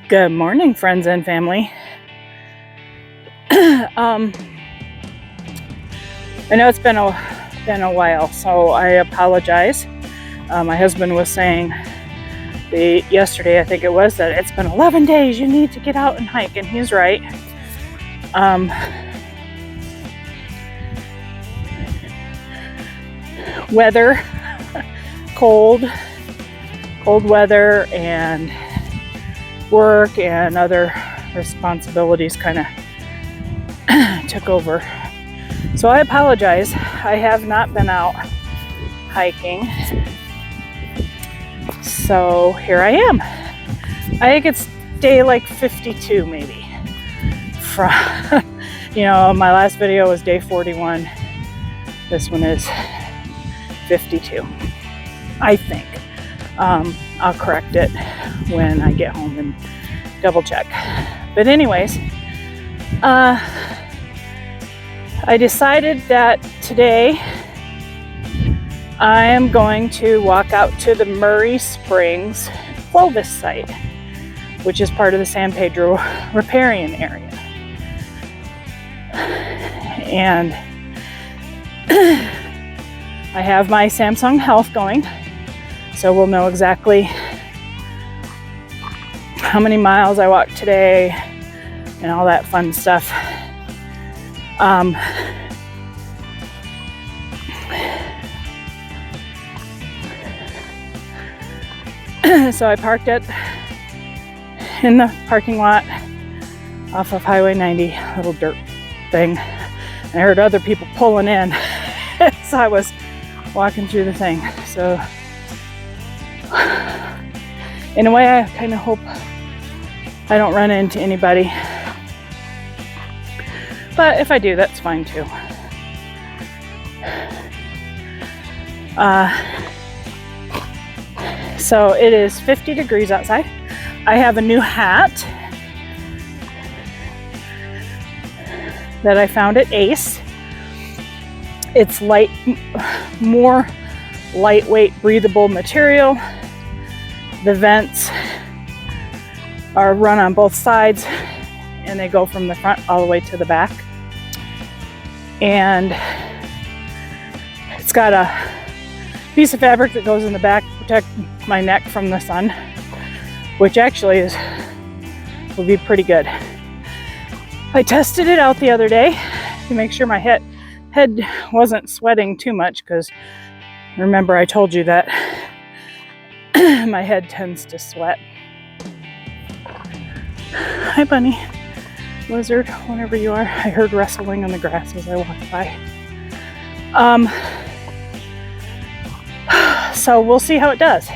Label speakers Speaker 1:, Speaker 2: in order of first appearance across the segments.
Speaker 1: Good morning, friends and family. I know it's been a while, so I apologize. My husband was saying yesterday, I think it was, that it's been 11 days. You need to get out and hike, and he's right. Weather, cold weather, and work and other responsibilities kind of took over. So I apologize. I have not been out hiking. So here I am. I think it's day like 52 maybe. From, my last video was day 41. This one is 52, I think. I'll correct it when I get home and double check. But anyways, I decided that today I am going to walk out to the Murray Springs-Clovis site, which is part of the San Pedro riparian area. And I have my Samsung Health going, so we'll know exactly how many miles I walked today and all that fun stuff. So I parked it in the parking lot off of Highway 90, little dirt thing. I heard other people pulling in as I was walking through the thing. So in a way, I kind of hope I don't run into anybody. But if I do, that's fine too. So it is 50 degrees outside. I have a new hat that I found at Ace. It's more lightweight, breathable material. The vents are run on both sides, and they go from the front all the way to the back. And it's got a piece of fabric that goes in the back to protect my neck from the sun, which actually will be pretty good. I tested it out the other day to make sure my head wasn't sweating too much, because remember I told you that my head tends to sweat. Hi, bunny. Lizard, whenever you are. I heard rustling in the grass as I walked by. So we'll see how it does.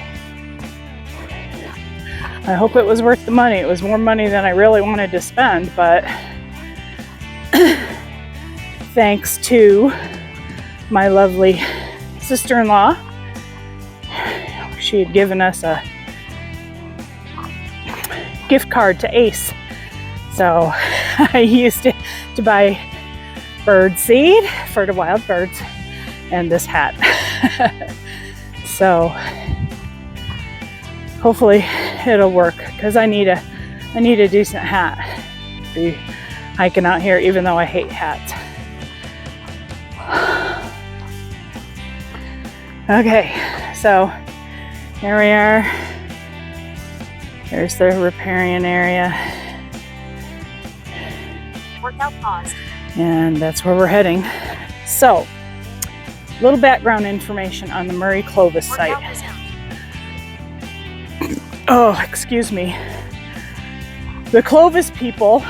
Speaker 1: I hope it was worth the money. It was more money than I really wanted to spend, but thanks to my lovely sister-in-law, she had given us a gift card to Ace. So I used it to buy bird seed for the wild birds and this hat. So hopefully it'll work, because I need a decent hat to be hiking out here, even though I hate hats. Okay, so here we are. There's the riparian area.
Speaker 2: Workout paused.
Speaker 1: And that's where we're heading. So, a little background information on the Murray Clovis site. Oh, excuse me. The Clovis people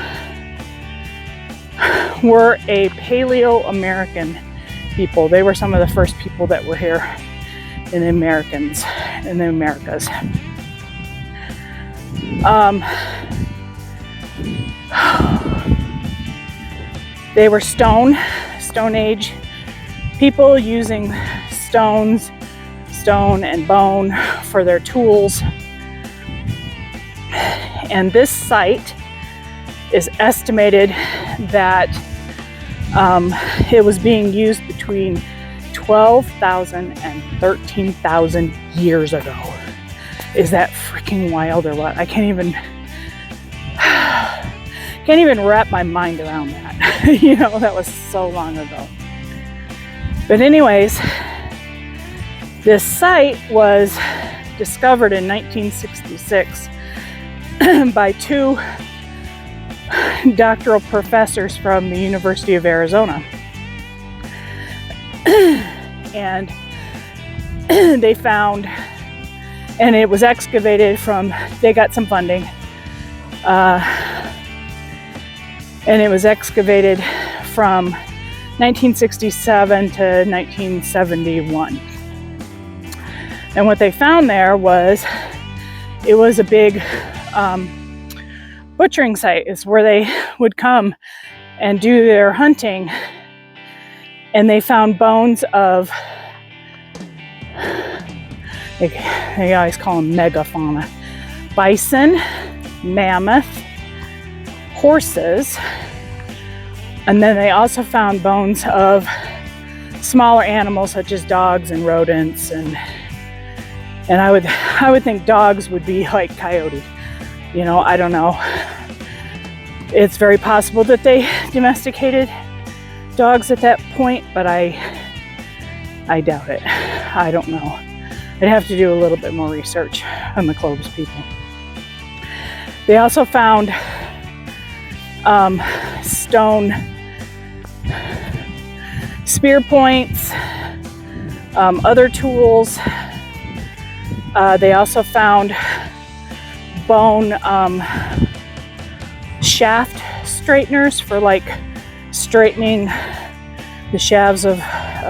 Speaker 1: were a Paleo-American people. They were some of the first people that were here in the Americas. They were Stone Age people, using stone and bone for their tools. And this site is estimated that it was being used between 12,000 and 13,000 years ago. Is that freaking wild or what? I can't even Can't even wrap my mind around that. You know, that was so long ago. But anyways, this site was discovered in 1966 by two doctoral professors from the University of Arizona. And they found, and it was excavated from, they got some funding, and it was excavated from 1967 to 1971. And what they found there was, it was a big butchering site. It's where they would come and do their hunting. And they found bones of, they always call them megafauna, bison, mammoth, horses, and then they also found bones of smaller animals such as dogs and rodents, and I would think dogs would be like coyote. You know, I don't know. It's very possible that they domesticated dogs at that point, but I doubt it. I don't know. I'd have to do a little bit more research on the Clovis people. They also found stone spear points, other tools. They also found bone shaft straighteners for like straightening the shafts of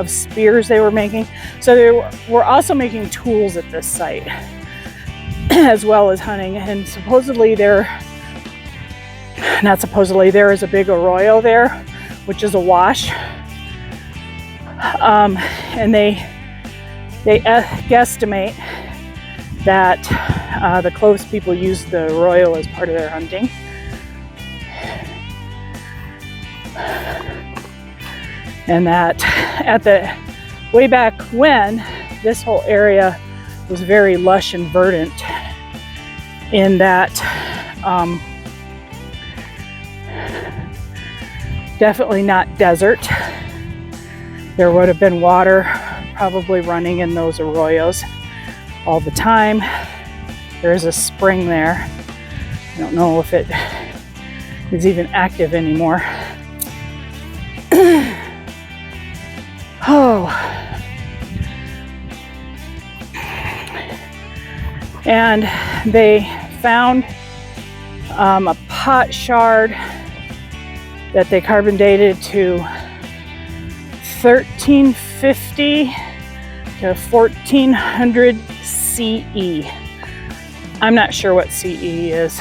Speaker 1: spears they were making. So they were also making tools at this site as well as hunting. And supposedly there is a big arroyo there, which is a wash. And they guesstimate that the Clovis people used the arroyo as part of their hunting. And that at the way back when, this whole area was very lush and verdant, in that definitely not desert. There would have been water probably running in those arroyos all the time. There is a spring there. I don't know if it is even active anymore. Oh. And they found a pot shard that they carbon dated to 1350 to 1400 CE. I'm not sure what CE is.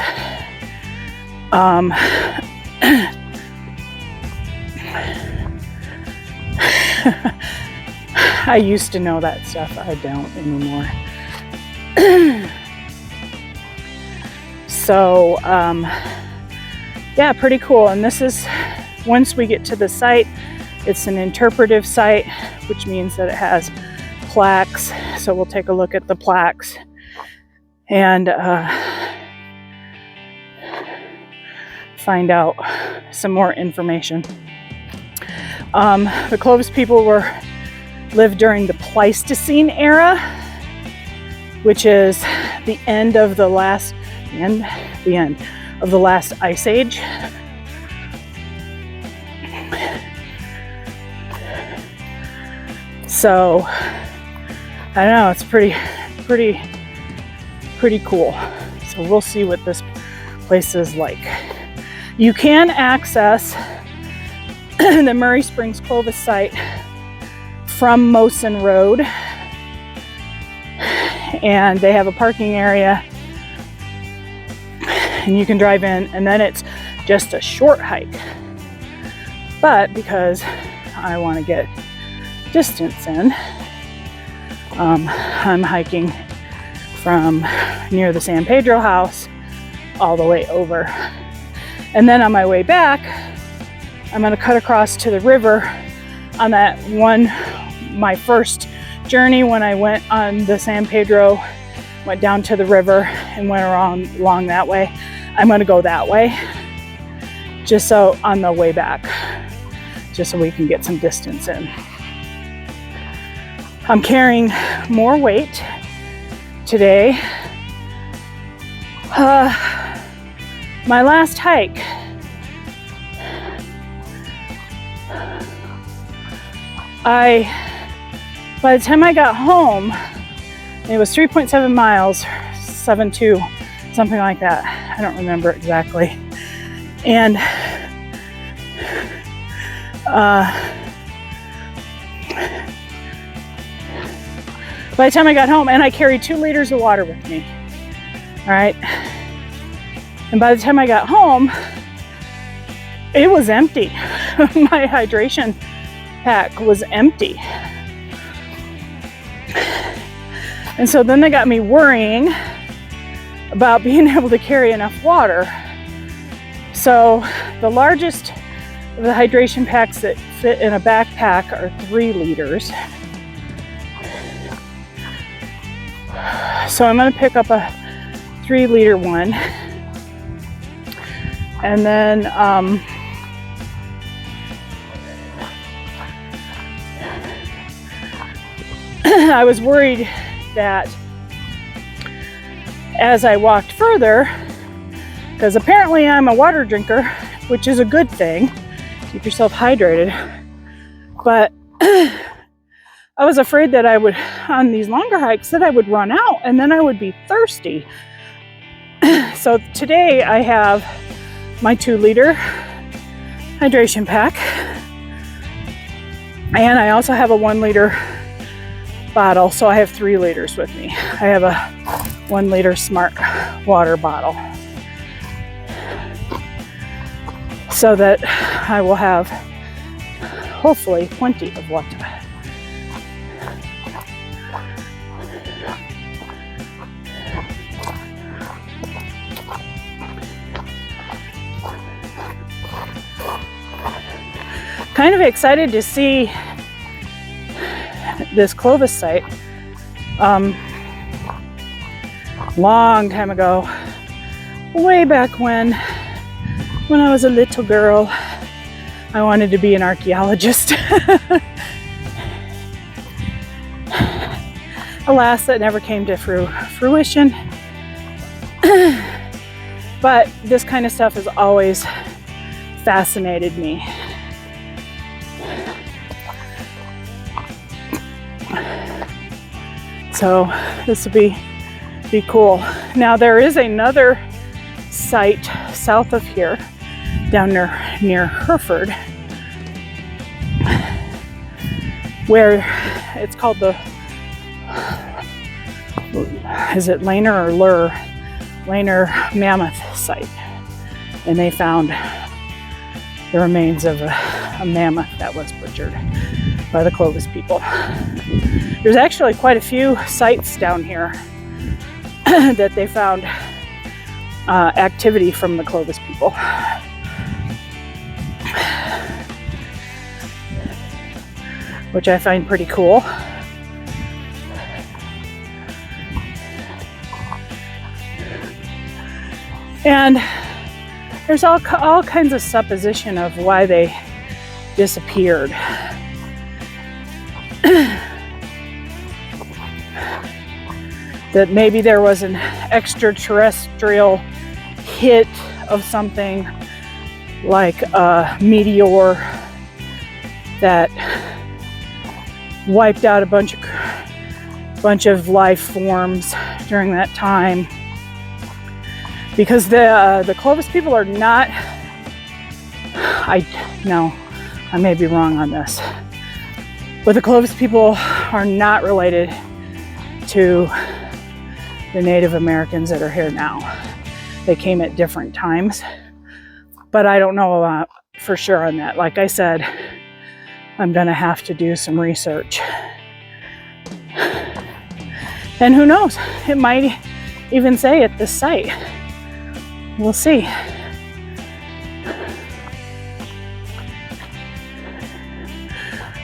Speaker 1: I used to know that stuff. I don't anymore. So, yeah, pretty cool. And this is, once we get to the site, it's an interpretive site, which means that it has plaques. So we'll take a look at the plaques and find out some more information. The Clovis people lived during the Pleistocene era, which is the end of the last ice age. So I don't know, it's pretty cool. So we'll see what this place is like. You can access the Murray Springs-Clovis site from Mosen Road, and they have a parking area and you can drive in, and then it's just a short hike. But because I want to get distance in, I'm hiking from near the San Pedro house all the way over. And then on my way back, I'm going to cut across to the river on that one, my first journey when I went on the San Pedro, went down to the river and went along that way. I'm going to go that way just so on the way back, just so we can get some distance in. I'm carrying more weight today. My last hike, by the time I got home, it was 3.7 miles, 7.2, something like that. I don't remember exactly. And by the time I got home, and I carried 2 liters of water with me, all right? And by the time I got home, it was empty. My hydration pack was empty. And so then they got me worrying about being able to carry enough water. So the largest of the hydration packs that fit in a backpack are 3 liters. So I'm going to pick up a 3-liter one. And then I was worried that as I walked further, because apparently I'm a water drinker, which is a good thing, keep yourself hydrated, but I was afraid that I would, on these longer hikes, that I would run out and then I would be thirsty. So today I have my 2-liter hydration pack, and I also have a 1-liter bottle, so I have 3 liters with me. I have a 1-liter Smart water bottle, so that I will have hopefully plenty of water. Kind of excited to see this Clovis site. Long time ago, way back when I was a little girl, I wanted to be an archaeologist. Alas, that never came to fruition. But this kind of stuff has always fascinated me. So this will be cool. Now there is another site south of here, down near Hereford, where it's called the, is it Laner or Lur? Laner Mammoth site. And they found the remains of a mammoth that was butchered by the Clovis people. There's actually quite a few sites down here that they found activity from the Clovis people. Which I find pretty cool. And there's all kinds of supposition of why they disappeared. That maybe there was an extraterrestrial hit of something like a meteor that wiped out a bunch of life forms during that time. Because the Clovis people are not, I may be wrong on this, but the Clovis people are not related to the Native Americans that are here now. They came at different times, but I don't know a lot for sure on that. Like I said, I'm gonna have to do some research. And who knows, it might even say at this site. We'll see.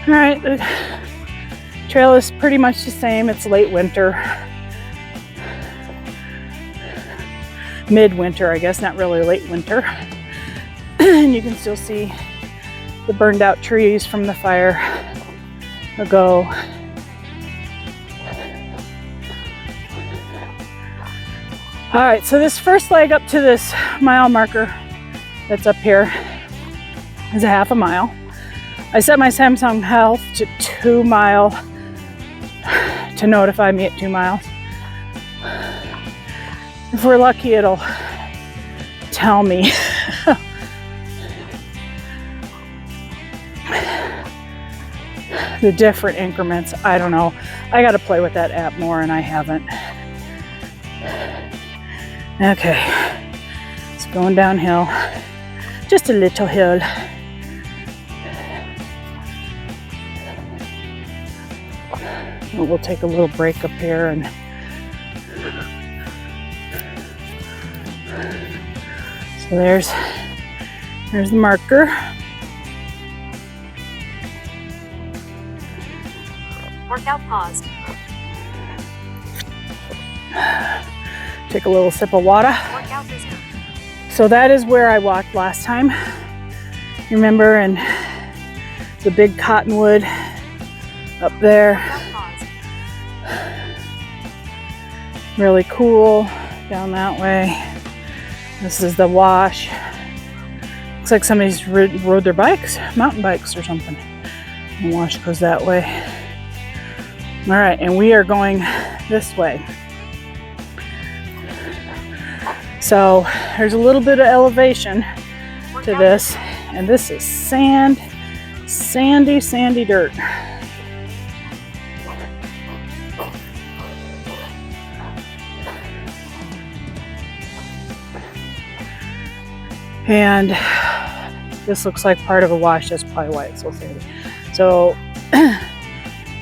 Speaker 1: All right, the trail is pretty much the same. It's late winter. Midwinter, I guess, not really late winter. And you can still see the burned out trees from the fire ago. All right, so this first leg up to this mile marker that's up here is a half a mile. I set my Samsung Health to 2 mile to notify me at 2 miles. If we're lucky, it'll tell me. The different increments. I don't know. I got to play with that app more, and I haven't. Okay, it's going downhill. Just a little hill. We'll take a little break up here, and so there's the marker.
Speaker 2: Workout paused.
Speaker 1: Take a little sip of water.
Speaker 2: Workout resumed.
Speaker 1: So that is where I walked last time. Remember, and the big cottonwood up there. Really cool down that way. This is the wash. Looks like somebody's rode their bikes, mountain bikes or something. The wash goes that way. All right, and we are going this way. So there's a little bit of elevation to this, and this is sandy dirt. And this looks like part of a wash. That's probably why it's so sandy. So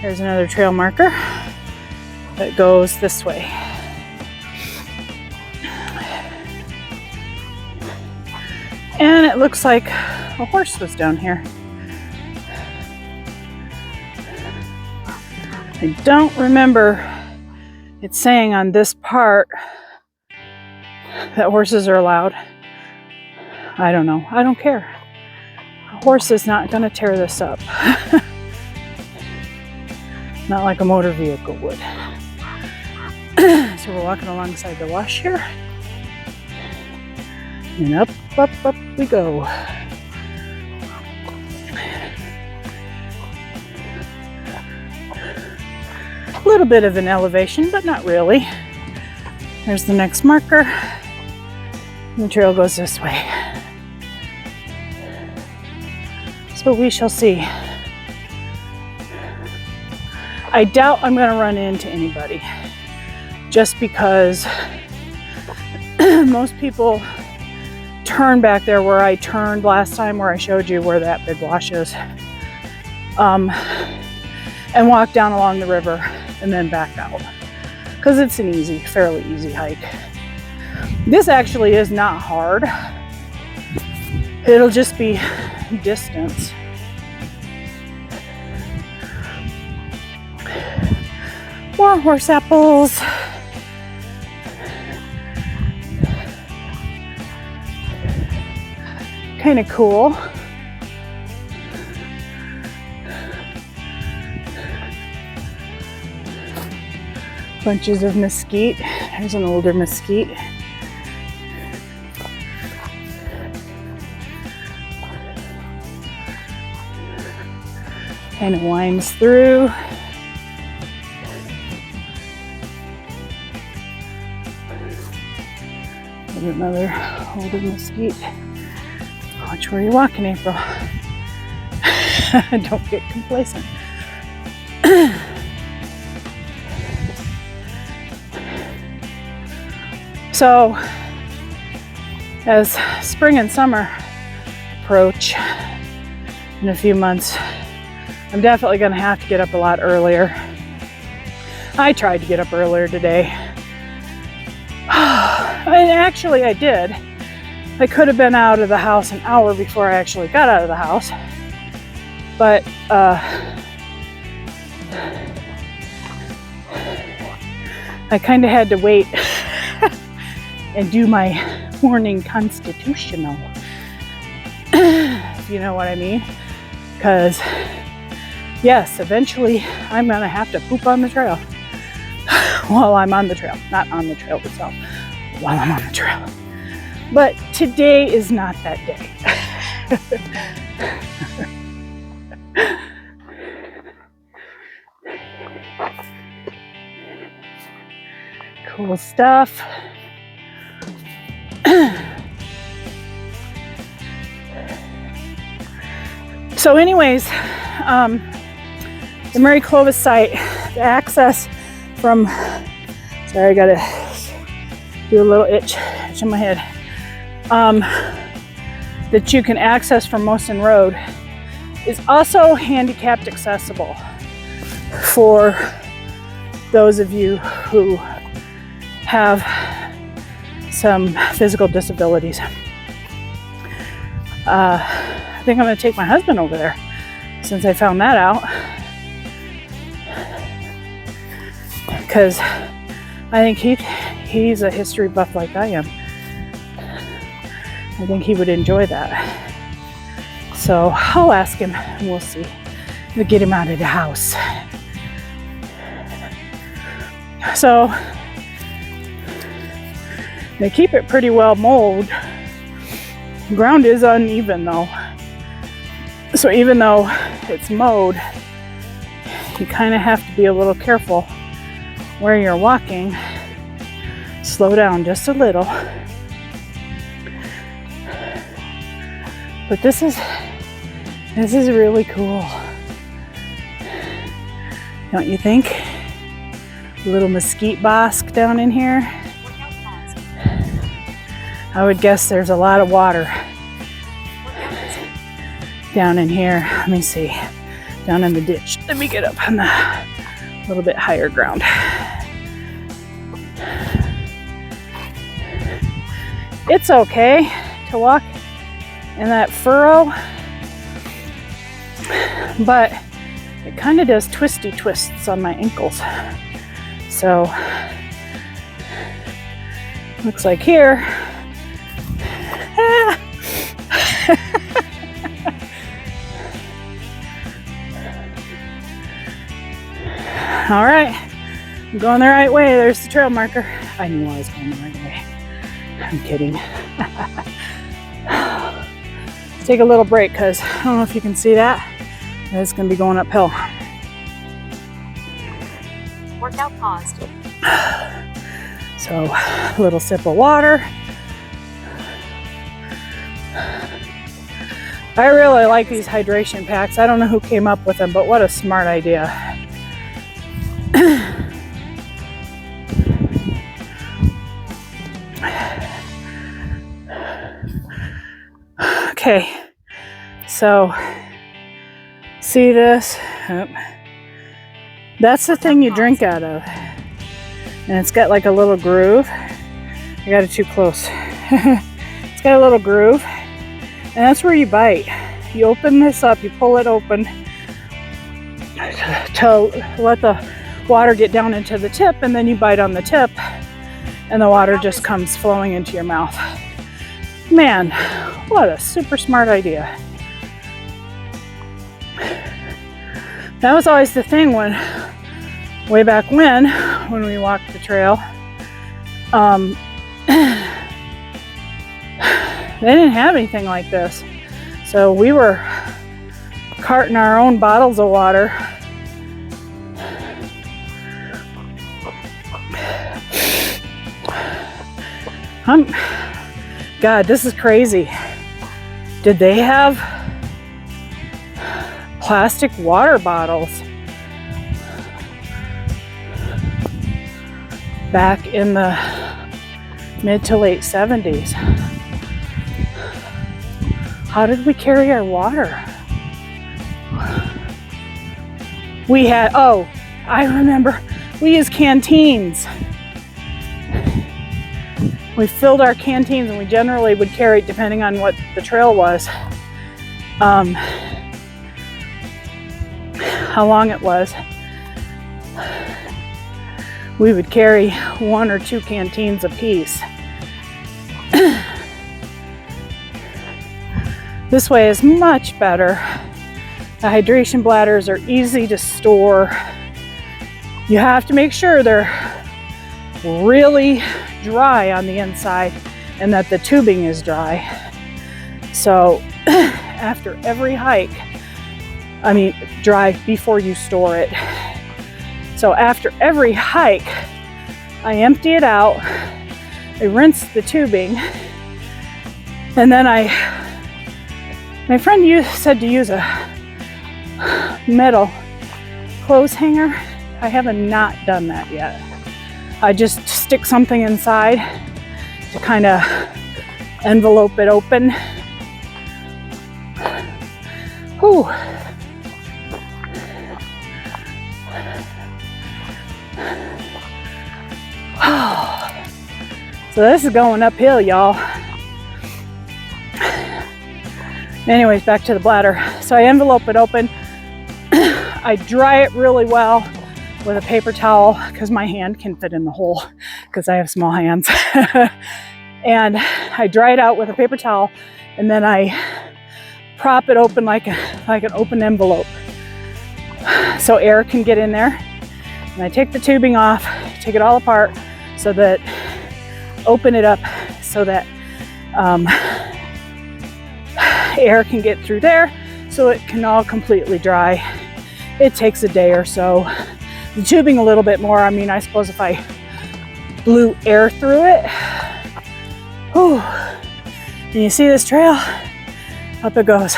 Speaker 1: there's another trail marker that goes this way. And it looks like a horse was down here. I don't remember it saying on this part that horses are allowed. I don't know. I don't care. A horse is not going to tear this up. Not like a motor vehicle would. So we're walking alongside the wash here. And up we go. A little bit of an elevation, but not really. There's the next marker. And the trail goes this way. So we shall see. I doubt I'm going to run into anybody, just because most people turn back there where I turned last time, where I showed you where that big wash is, and walk down along the river and then back out, because it's an fairly easy hike. This actually is not hard. It'll just be distance. More horse apples. Kind of cool. Bunches of mesquite. There's an older mesquite. Kind of winds through. There's another older mesquite. Watch where you're walking, April. Don't get complacent. So, as spring and summer approach in a few months, I'm definitely going to have to get up a lot earlier. I tried to get up earlier today. And actually I did. I could have been out of the house an hour before I actually got out of the house. But I kind of had to wait and do my morning constitutional. if you know what I mean. Because, yes, eventually I'm going to have to poop on the trail while I'm on the trail. Not on the trail itself, while I'm on the trail. But today is not that day. Cool stuff. So anyways, the Murray-Clovis site, the access from, sorry, I gotta do a little itch in my head, that you can access from Moston Road is also handicapped accessible for those of you who have some physical disabilities. I think I'm going to take my husband over there since I found that out, because I think he's a history buff like I am. I think he would enjoy that. So I'll ask him and we'll see. We'll get him out of the house. So they keep it pretty well mowed. The ground is uneven though. So even though it's mowed, you kind of have to be a little careful where you're walking. Slow down just a little. But this is really cool. Don't you think? A little mesquite bosque down in here. I would guess there's a lot of water down in here. Let me see. Down in the ditch. Let me get up on the little bit higher ground. It's okay to walk in that furrow, but it kind of does twisty twists on my ankles. So looks like here. All right, I'm going the right way. There's the trail marker. I knew I was going the right way. I'm kidding. Let's take a little break because I don't know if you can see that. It's going to be going uphill.
Speaker 2: Workout paused.
Speaker 1: So, a little sip of water. I really like these hydration packs. I don't know who came up with them, but what a smart idea. Okay, so see this? Oh. That's the thing you drink out of. And it's got like a little groove. I got it too close. It's got a little groove. And that's where you bite. You open this up, you pull it open to let the water get down into the tip, and then you bite on the tip and the water just comes flowing into your mouth. Man, what a super smart idea. That was always the thing way back when we walked the trail. They didn't have anything like this. So we were carting our own bottles of water. God, this is crazy. Did they have plastic water bottles back in the mid to late 70s? How did we carry our water? We had, oh, I remember, we used canteens. We filled our canteens, and we generally would carry, depending on what the trail was, how long it was, we would carry 1 or 2 canteens apiece. This way is much better. The hydration bladders are easy to store. You have to make sure they're really dry on the inside and that the tubing is dry. So after every hike, dry before you store it. So after every hike, I empty it out, I rinse the tubing, and then my friend said to use a metal clothes hanger. I have not done that yet. I just stick something inside to kind of envelope it open. Whew. So this is going uphill, y'all. Anyways, back to the bladder. So I envelope it open. I dry it really well with a paper towel because my hand can fit in the hole because I have small hands. And I dry it out with a paper towel, and then I prop it open like an open envelope so air can get in there. And I take the tubing off, take it all apart so that, open it up so that air can get through there so it can all completely dry. It takes a day or so. The tubing a little bit more. I suppose if I blew air through it. Whew. Can you see this trail? Up it goes.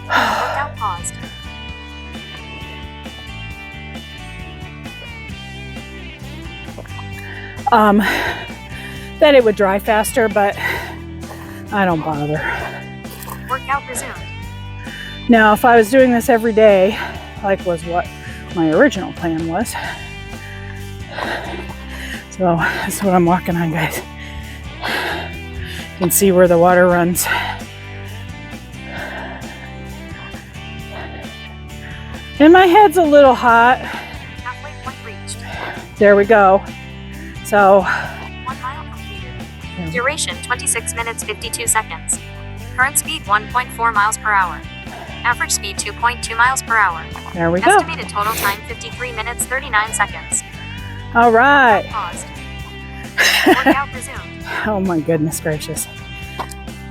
Speaker 2: Workout paused.
Speaker 1: That it would dry faster, but I don't bother.
Speaker 2: Workout resumed.
Speaker 1: Now, if I was doing this every day, like was what my original plan was. So that's what I'm walking on, guys. You can see where the water runs. And my head's a little hot.
Speaker 2: Halfway point reached.
Speaker 1: There we go. So
Speaker 2: 1 mile completed. Duration 26 minutes 52 seconds. Current speed 1.4 miles per hour. Average speed 2.2 miles per hour.
Speaker 1: there we go.
Speaker 2: Estimated total time 53 minutes 39 seconds.
Speaker 1: All right.
Speaker 2: Paused. Workout resumed.
Speaker 1: Oh my goodness gracious.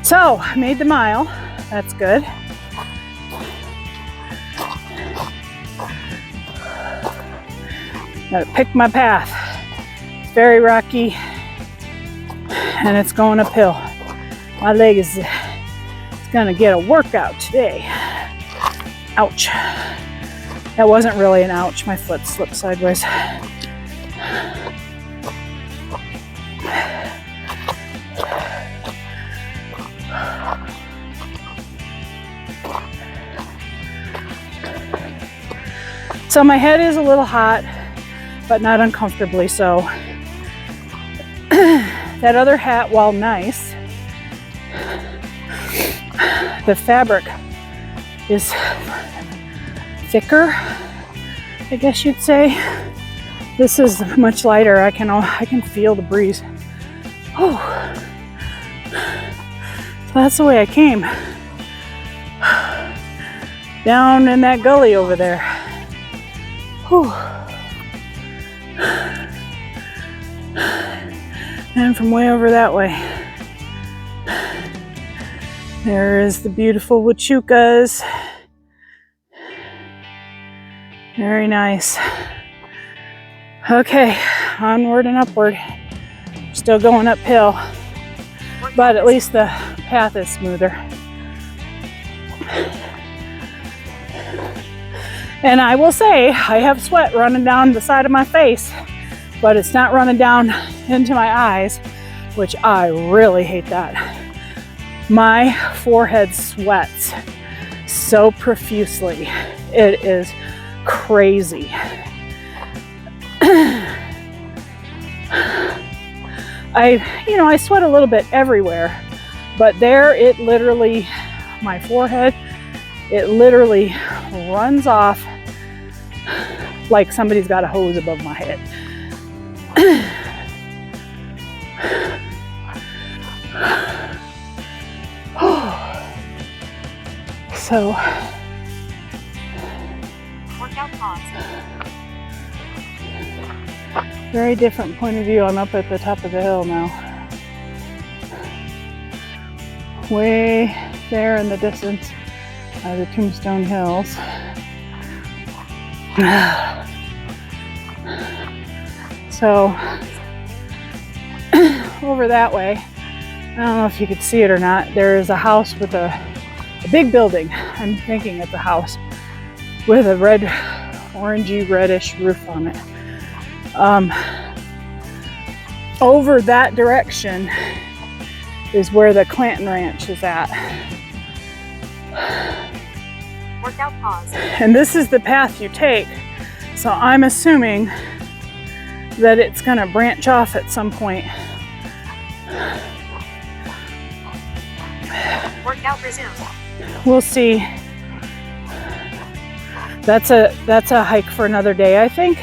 Speaker 1: So I made the mile. That's good. Gotta pick my path. It's very rocky and it's going uphill. My leg is gonna get a workout today. Ouch. That wasn't really an ouch. My foot slipped sideways. So my head is a little hot, but not uncomfortably so. That other hat, while nice, the fabric is thicker, I guess you'd say. This is much lighter. I can feel the breeze. Oh, so that's the way I came. Down in that gully over there. Whew. And from way over that way, there is the beautiful Huachucas. Very nice. Okay, onward and upward. Still going uphill, but at least the path is smoother. And I will say, I have sweat running down the side of my face, but it's not running down into my eyes, which I really hate that. My forehead sweats so profusely. It is crazy. I sweat a little bit everywhere, but there it literally, my forehead, it literally runs off like somebody's got a hose above my head. So,
Speaker 2: Workout pause.
Speaker 1: very different point of view. I'm up at the top of the hill now. Way there in the distance are the Tombstone Hills. So, over that way, I don't know if you could see it or not, there is a house with a big building. I'm thinking it's a house with a red, orangey, reddish roof on it. Over that direction is where the Clanton Ranch is at.
Speaker 2: Workout pause.
Speaker 1: And this is the path you take. So I'm assuming that it's gonna branch off at some point.
Speaker 2: Workout resumed.
Speaker 1: We'll see. That's a hike for another day, I think.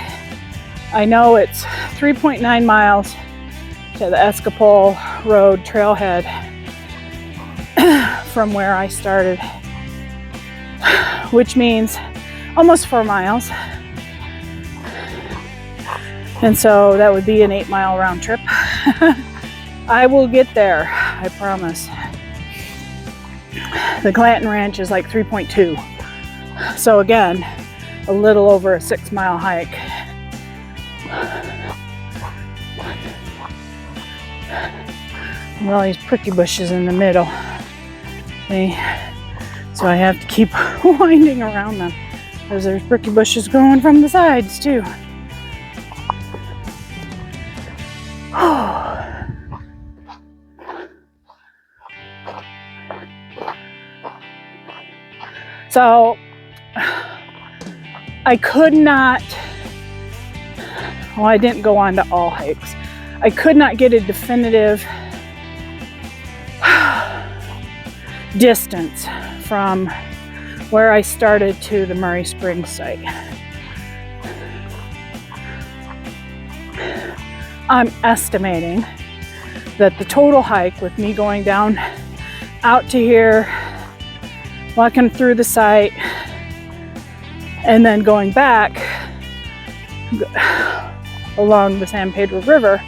Speaker 1: I know it's 3.9 miles to the Escapole Road trailhead from where I started, which means almost 4 miles. And so that would be an 8-mile round trip. I will get there, I promise. The Clanton Ranch is like 3.2. So again, a little over a 6-mile hike. And all these pricky bushes in the middle. See? So I have to keep winding around them because there's pricky bushes going from the sides too. So I could not, well, I didn't go on to all hikes. I could not get a definitive distance from where I started to the Murray Springs site. I'm estimating that the total hike with me going down out to here, walking through the site, and then going back along the San Pedro River,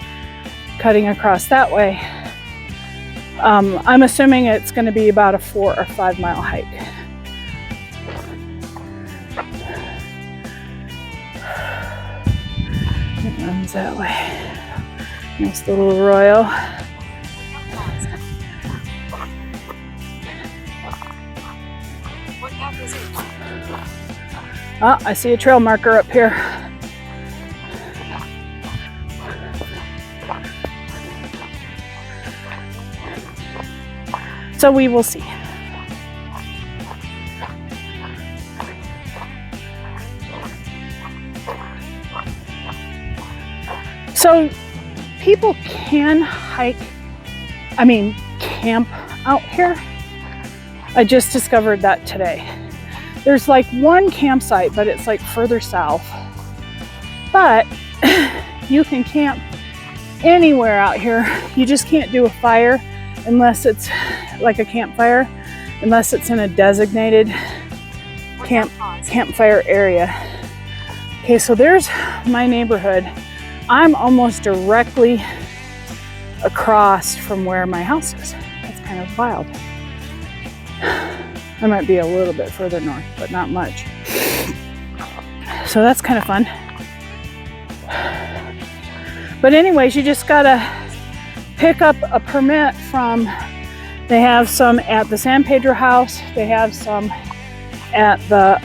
Speaker 1: cutting across that way, I'm assuming it's going to be about a 4 or 5 mile hike. It runs that way. Nice little arroyo. Oh, I see a trail marker up here. So we will see. So people can camp out here. I just discovered that today. There's like one campsite, but it's like further south. But you can camp anywhere out here. You just can't do a fire unless it's like a campfire, unless it's in a designated campfire area. Okay, so there's my neighborhood. I'm almost directly across from where my house is. That's kind of wild. I might be a little bit further north, but not much. So that's kind of fun. But anyways, you just gotta pick up a permit from, they have some at the San Pedro house, they have some at the,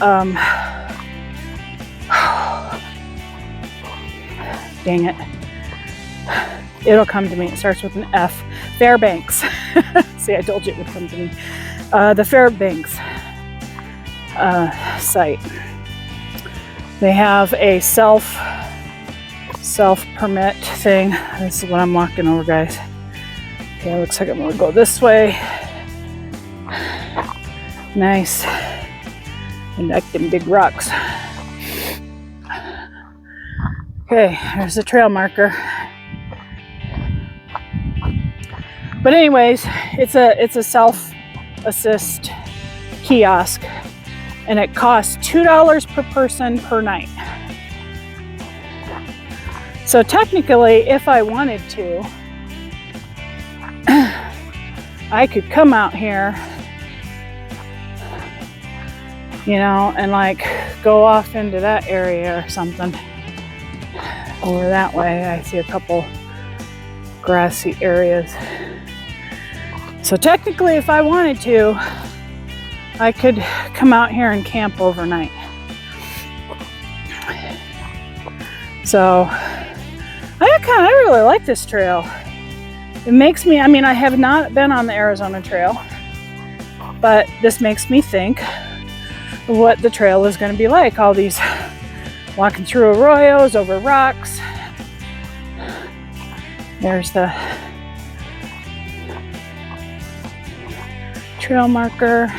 Speaker 1: dang it. It'll come to me, it starts with an F. Fairbanks. See, I told you it would come to me. The Fairbanks site. They have a self permit thing. This is what I'm walking over, guys. Okay, it looks like I'm gonna go this way. Nice. And like them big rocks. Okay, there's the trail marker. But anyways, it's a self-assist kiosk, and it costs $2 per person per night. So technically, if I wanted to, I could come out here, you know, and like go off into that area or something. Over that way, I see a couple grassy areas. So technically, if I wanted to, I could come out here and camp overnight. So I really like this trail. It makes me, I mean, I have not been on the Arizona Trail, but this makes me think of what the trail is going to be like. All these walking through arroyos, over rocks. There's the trail marker.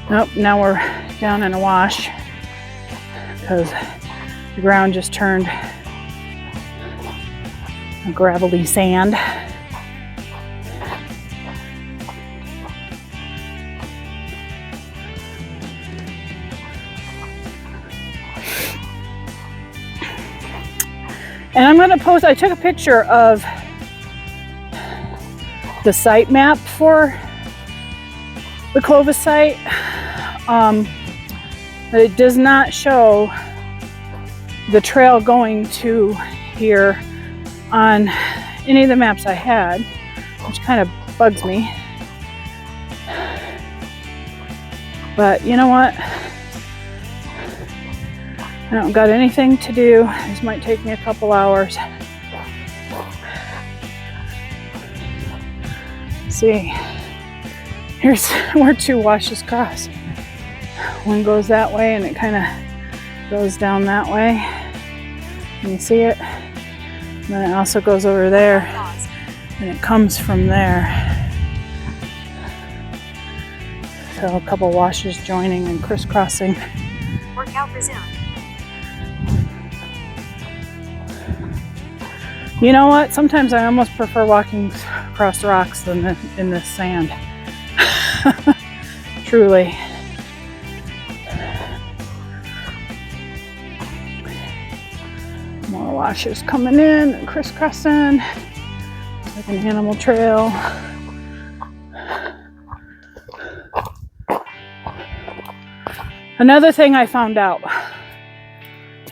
Speaker 1: Nope, now we're down in a wash because the ground just turned a gravelly sand. And I'm going to post, I took a picture of the site map for the Clovis site, but it does not show the trail going to here on any of the maps I had, which kind of bugs me. But you know what? I don't got anything to do. This might take me a couple hours. See, here's where two washes cross. One goes that way and it kind of goes down that way. Can you see it? And then it also goes over there and it comes from there. So a couple washes joining and crisscrossing.
Speaker 2: Workout resumed.
Speaker 1: You know what? Sometimes I almost prefer walking across rocks than in this sand. Truly. More washes coming in and crisscrossing. Like an animal trail. Another thing I found out,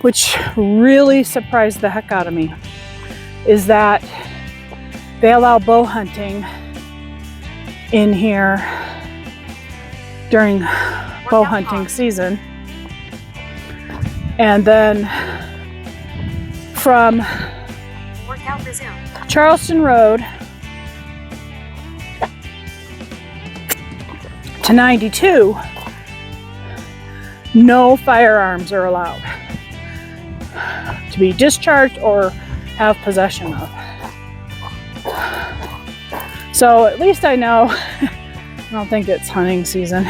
Speaker 1: which really surprised the heck out of me, is that they allow bow hunting in here during bow hunting season. And then from Charleston Road to 92, no firearms are allowed to be discharged or have possession of. So at least I know, I don't think it's hunting season.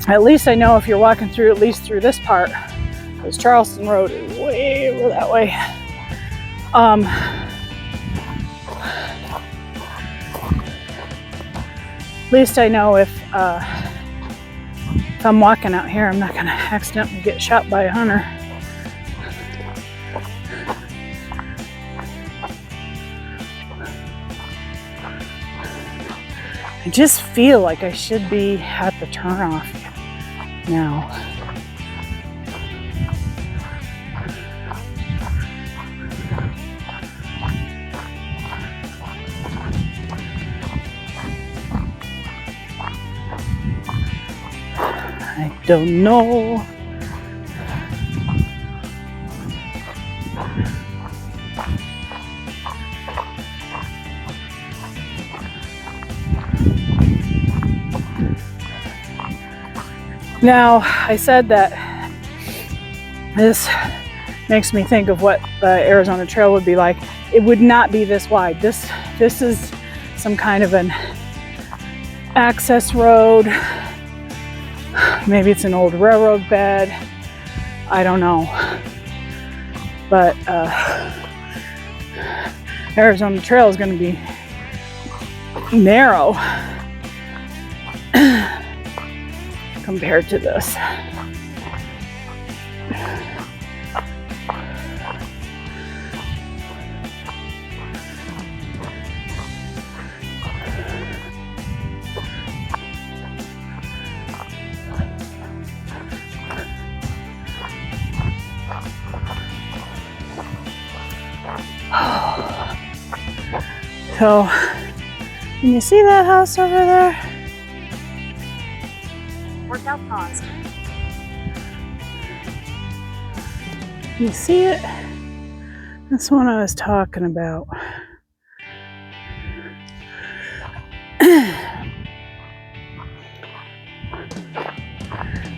Speaker 1: At least I know if you're walking through, at least through this part, because Charleston Road is way over that way. At least I know if I'm walking out here, I'm not gonna accidentally get shot by a hunter. I just feel like I should be at the turnoff now. I don't know. Now, I said that this makes me think of what the Arizona Trail would be like. It would not be this wide. This is some kind of an access road. Maybe it's an old railroad bed. I don't know. But Arizona Trail is going to be narrow. compared to this. So, can you see that house over there?
Speaker 2: Workout paused.
Speaker 1: You see it? That's what I was talking about.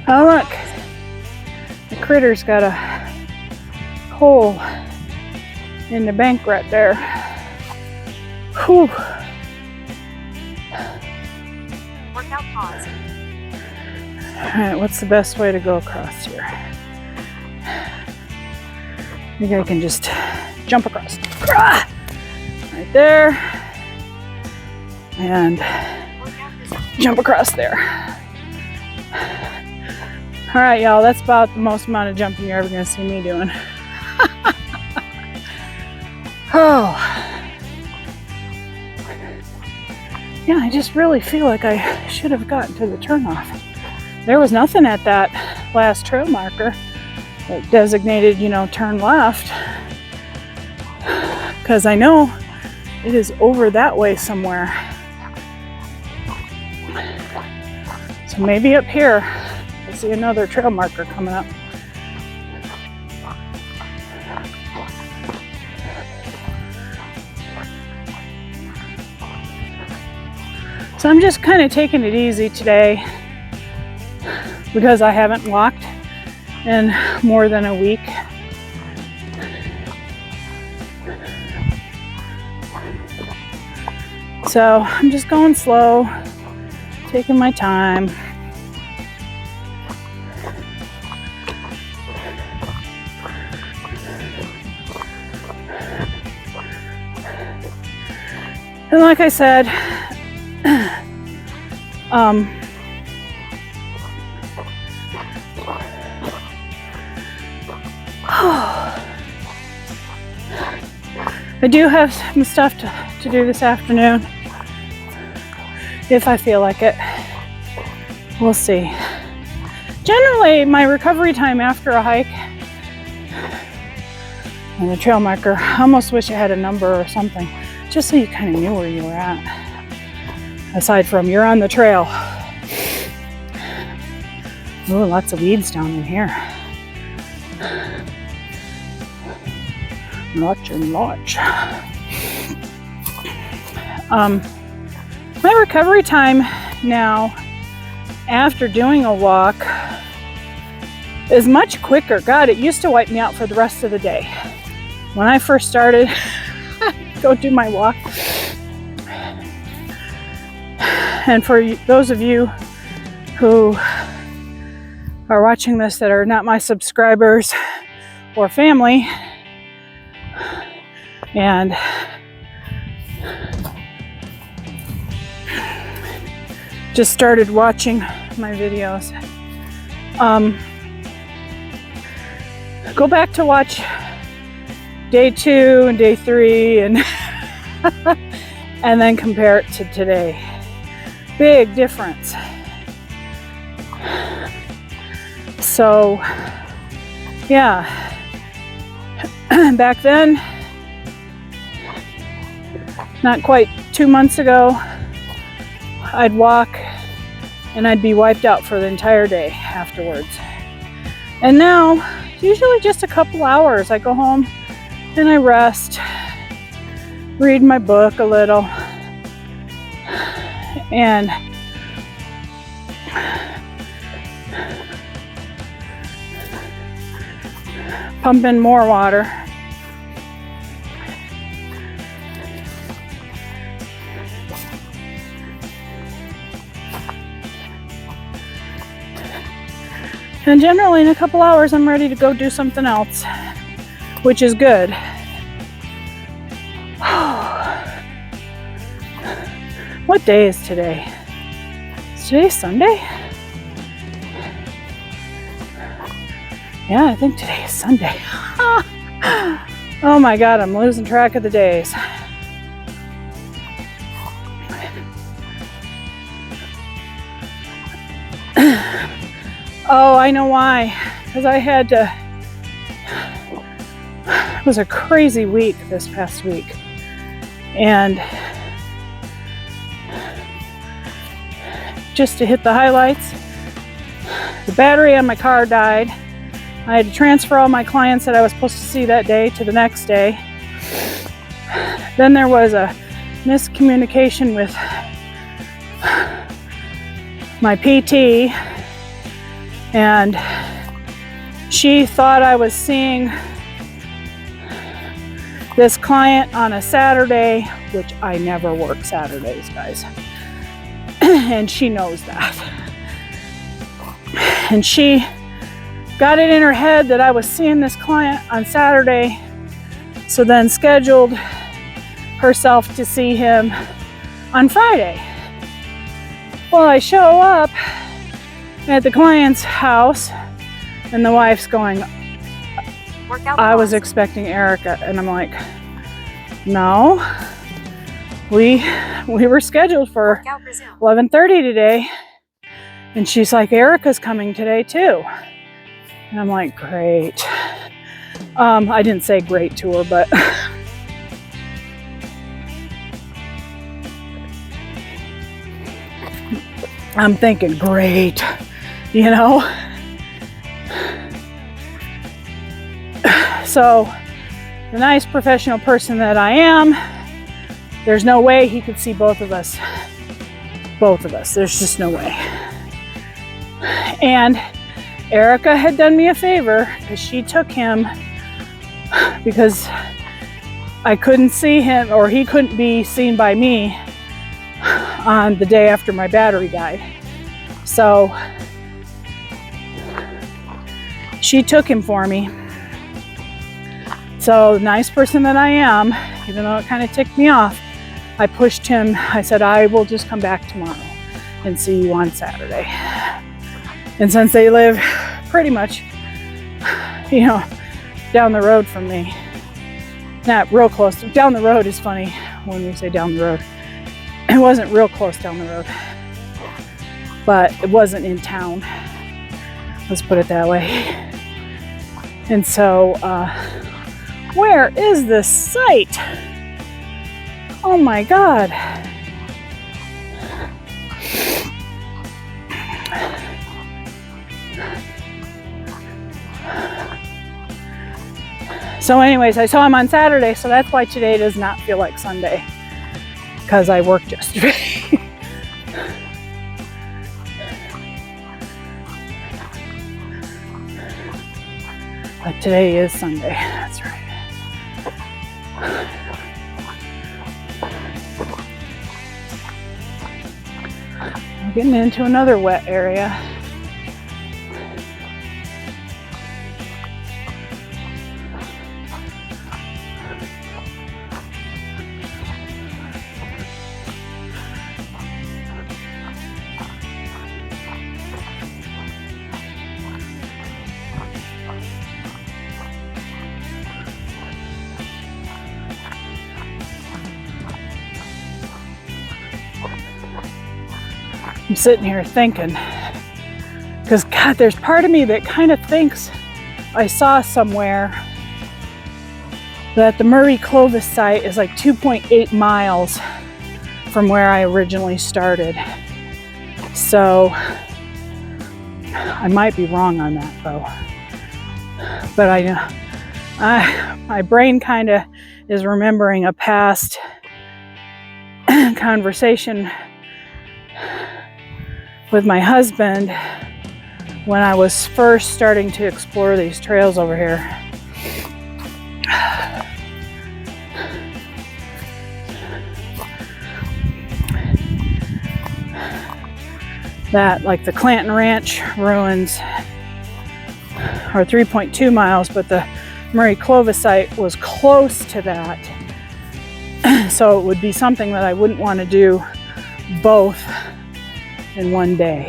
Speaker 1: Oh look, the critter's got a hole in the bank right there. Whew.
Speaker 2: Workout paused.
Speaker 1: Alright, what's the best way to go across here? I think I can just jump across. Right there. And jump across there. Alright, y'all, that's about the most amount of jumping you're ever going to see me doing. Oh. Yeah, I just really feel like I should have gotten to the turnoff. There was nothing at that last trail marker that designated, turn left. Because I know it is over that way somewhere. So maybe up here, I see another trail marker coming up. So I'm just kind of taking it easy today because I haven't walked in more than a week. So I'm just going slow, taking my time. And like I said, I do have some stuff to do this afternoon, if I feel like it. We'll see. Generally, my recovery time after a hike, and the trail marker, I almost wish I had a number or something, just so you kind of knew where you were at. Aside from you're on the trail. Oh, lots of weeds down in here. Lots and lots. My recovery time now, after doing a walk, is much quicker. God, it used to wipe me out for the rest of the day. When I first started, go do my walk. And for those of you who are watching this that are not my subscribers or family, and just started watching my videos, go back to watch day 2 and day 3 and and then compare it to today. Big difference. So yeah, back then, not quite 2 months ago, I'd walk and I'd be wiped out for the entire day afterwards. And now, usually just a couple hours. I go home and I rest, read my book a little, and pump in more water. And generally in a couple hours I'm ready to go do something else, which is good. What day is today? Is today Sunday? Yeah, I think today is Sunday. Oh my God, I'm losing track of the days. Oh, I know why. Because I had to. It was a crazy week this past week. And just to hit the highlights, the battery on my car died. I had to transfer all my clients that I was supposed to see that day to the next day. Then there was a miscommunication with my PT, and she thought I was seeing this client on a Saturday, which I never work Saturdays, guys. And she knows that. And she got it in her head that I was seeing this client on Saturday, so then scheduled herself to see him on Friday. Well, I show up at the client's house, and the wife's going, I was expecting Erica, and I'm like, no, we were scheduled for 11:30 today, and she's like, Erica's coming today too, and I'm like, great. I didn't say great to her, but I'm thinking, great, you know. So, the nice professional person that I am, there's no way he could see both of us. Both of us. There's just no way. And Erica had done me a favor because she took him because I couldn't see him, or he couldn't be seen by me on the day after my battery died. So she took him for me. So, nice person that I am, even though it kind of ticked me off, I pushed him. I said, I will just come back tomorrow and see you on Saturday. And since they live pretty much, you know, down the road from me, not real close, down the road is funny when we say down the road. It wasn't real close down the road, but it wasn't in town. Let's put it that way. And so, where is this site? Oh my God. So anyways, I saw him on Saturday, so that's why today does not feel like Sunday, because I worked yesterday. But today is Sunday, that's right. I'm getting into another wet area. I'm sitting here thinking, because God, there's part of me that kind of thinks I saw somewhere that the Murray-Clovis site is like 2.8 miles from where I originally started. So I might be wrong on that though. But my brain kind of is remembering a past conversation with my husband when I was first starting to explore these trails over here. That, like the Clanton Ranch ruins, are 3.2 miles, but the Murray-Clovis site was close to that. So it would be something that I wouldn't want to do both in one day.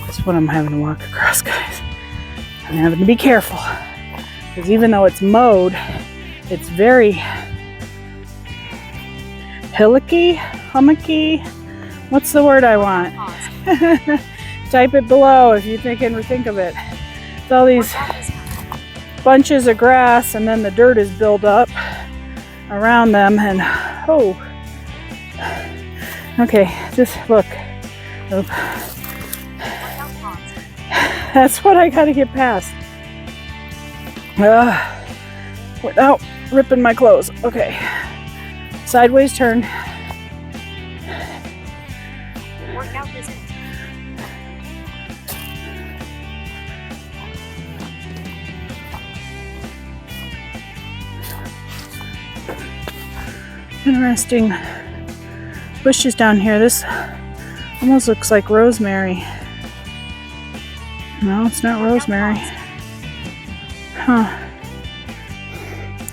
Speaker 1: It's That's what I'm having to walk across, guys. I'm having to be careful. Because even though it's mowed, it's very hillocky, hummocky. What's the word I want? Type it below if you think of it. It's all these bunches of grass and then the dirt is built up around them and oh. Okay, just look. Oop. That's what I gotta get past. Without ripping my clothes. Okay. Sideways turn.
Speaker 2: Workout visit.
Speaker 1: Interesting bushes down here. This almost looks like rosemary. No, it's not rosemary. Huh.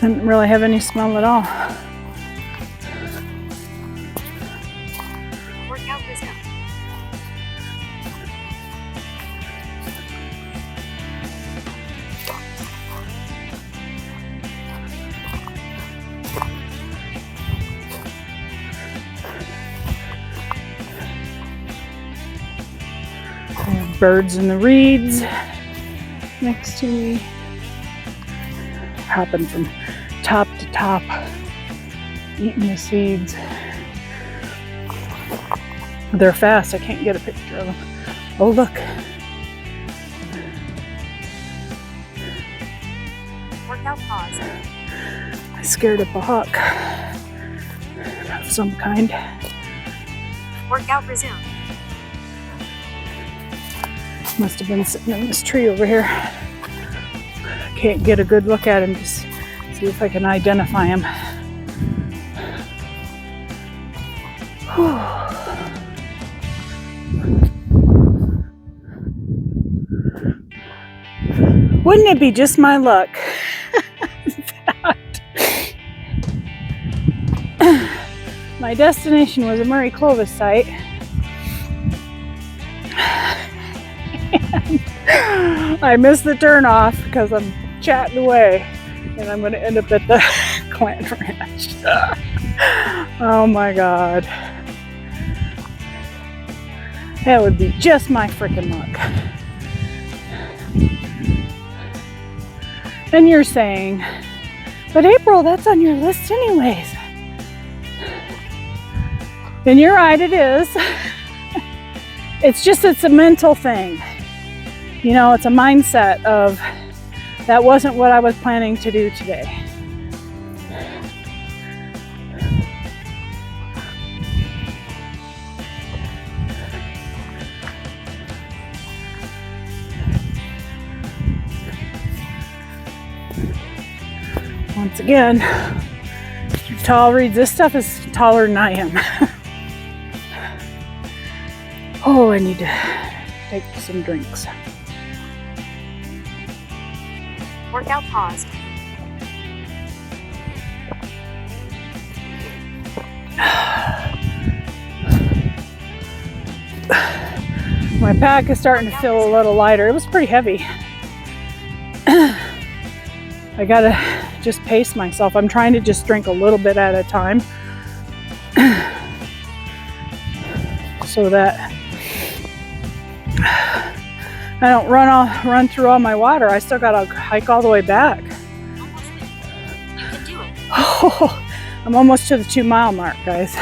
Speaker 1: Didn't really have any smell at all.
Speaker 2: Workout visit.
Speaker 1: Birds in the reeds next to me, hopping from top to top, eating the seeds. They're fast. I can't get a picture of them. Oh, look.
Speaker 2: Workout pause.
Speaker 1: I scared up a hawk of some kind.
Speaker 2: Workout resume.
Speaker 1: Must have been sitting in this tree over here. Can't get a good look at him. Just see if I can identify him. Wouldn't it be just my luck that my destination was a Murray Clovis site? I missed the turn off because I'm chatting away and I'm going to end up at the Clan Ranch. Oh my God. That would be just my freaking luck. And you're saying, but April, that's on your list anyways. And you're right, it is. It's a mental thing. You know, it's a mindset of that wasn't what I was planning to do today. Once again, tall reeds. This stuff is taller than I am. Oh, I need to take some drinks.
Speaker 2: Workout paused.
Speaker 1: My pack is starting to feel a little lighter. It was pretty heavy. I gotta just pace myself. I'm trying to just drink a little bit at a time so that I don't run through all my water. I still gotta hike all the way back.
Speaker 2: Almost there. You can do it.
Speaker 1: Oh, I'm almost to the 2 mile mark, guys.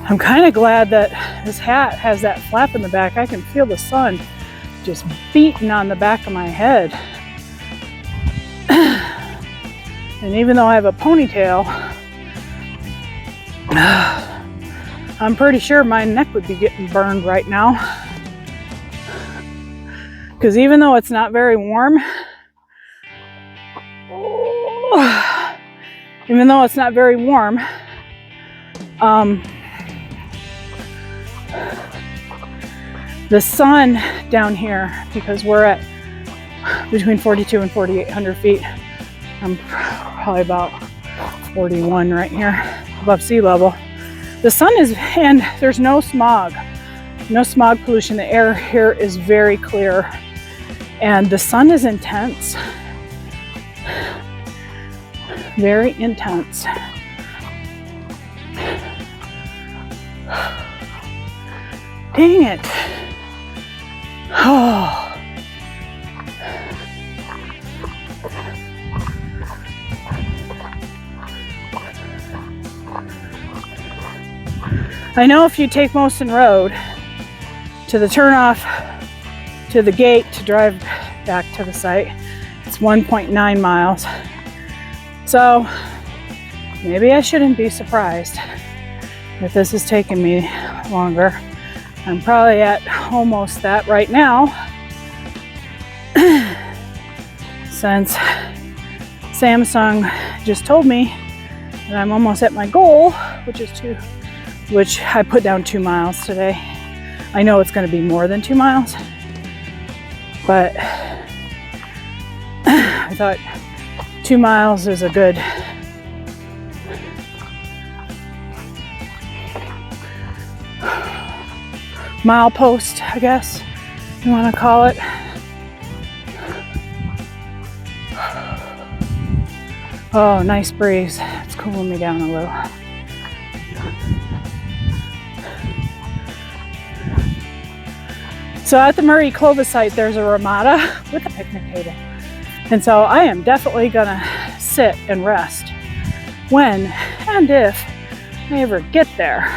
Speaker 1: I'm kind of glad that this hat has that flap in the back. I can feel the sun just beating on the back of my head. And even though I have a ponytail, I'm pretty sure my neck would be getting burned right now. Because even though it's not very warm, the sun down here, because we're at between 42 and 4,800 feet. I'm probably about 41 right here above sea level. The sun is, and there's no smog pollution. The air here is very clear, and the sun is intense, very intense. Dang it. Oh. I know if you take Mosen Road to the turnoff to the gate to drive back to the site, it's 1.9 miles. So maybe I shouldn't be surprised that this is taking me longer. I'm probably at almost that right now, since Samsung just told me that I'm almost at my goal, which I put down 2 miles today. I know it's going to be more than 2 miles, but I thought 2 miles is a good milepost, I guess you want to call it. Oh, nice breeze. It's cooling me down a little. So at the Murray Clovis site, there's a ramada with a picnic table. And so I am definitely gonna sit and rest when and if I ever get there.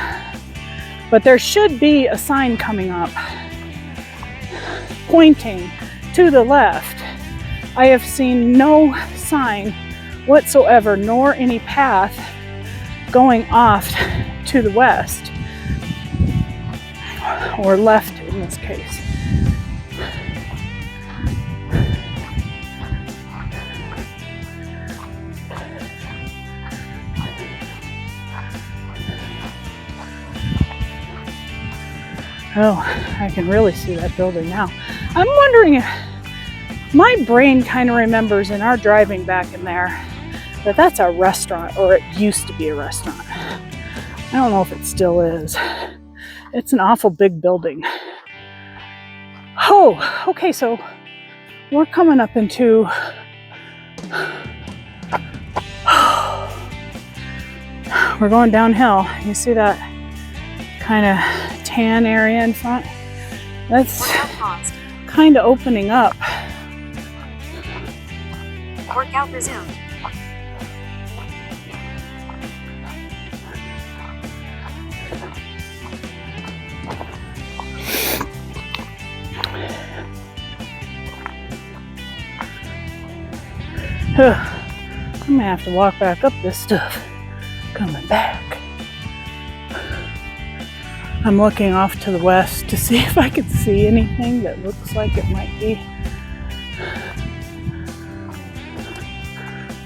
Speaker 1: But there should be a sign coming up pointing to the left. I have seen no sign whatsoever, nor any path going off to the west, or left in this case. Oh, I can really see that building now. I'm wondering if my brain kind of remembers in our driving back in there that that's a restaurant, or it used to be a restaurant. I don't know if it still is. It's an awful big building. Oh, okay, so we're coming up into we're going downhill. You see that kind of tan area in front? That's kind of opening up.
Speaker 2: Workout resumed.
Speaker 1: I'm gonna have to walk back up this stuff coming back. I'm looking off to the west to see if I can see anything that looks like it might be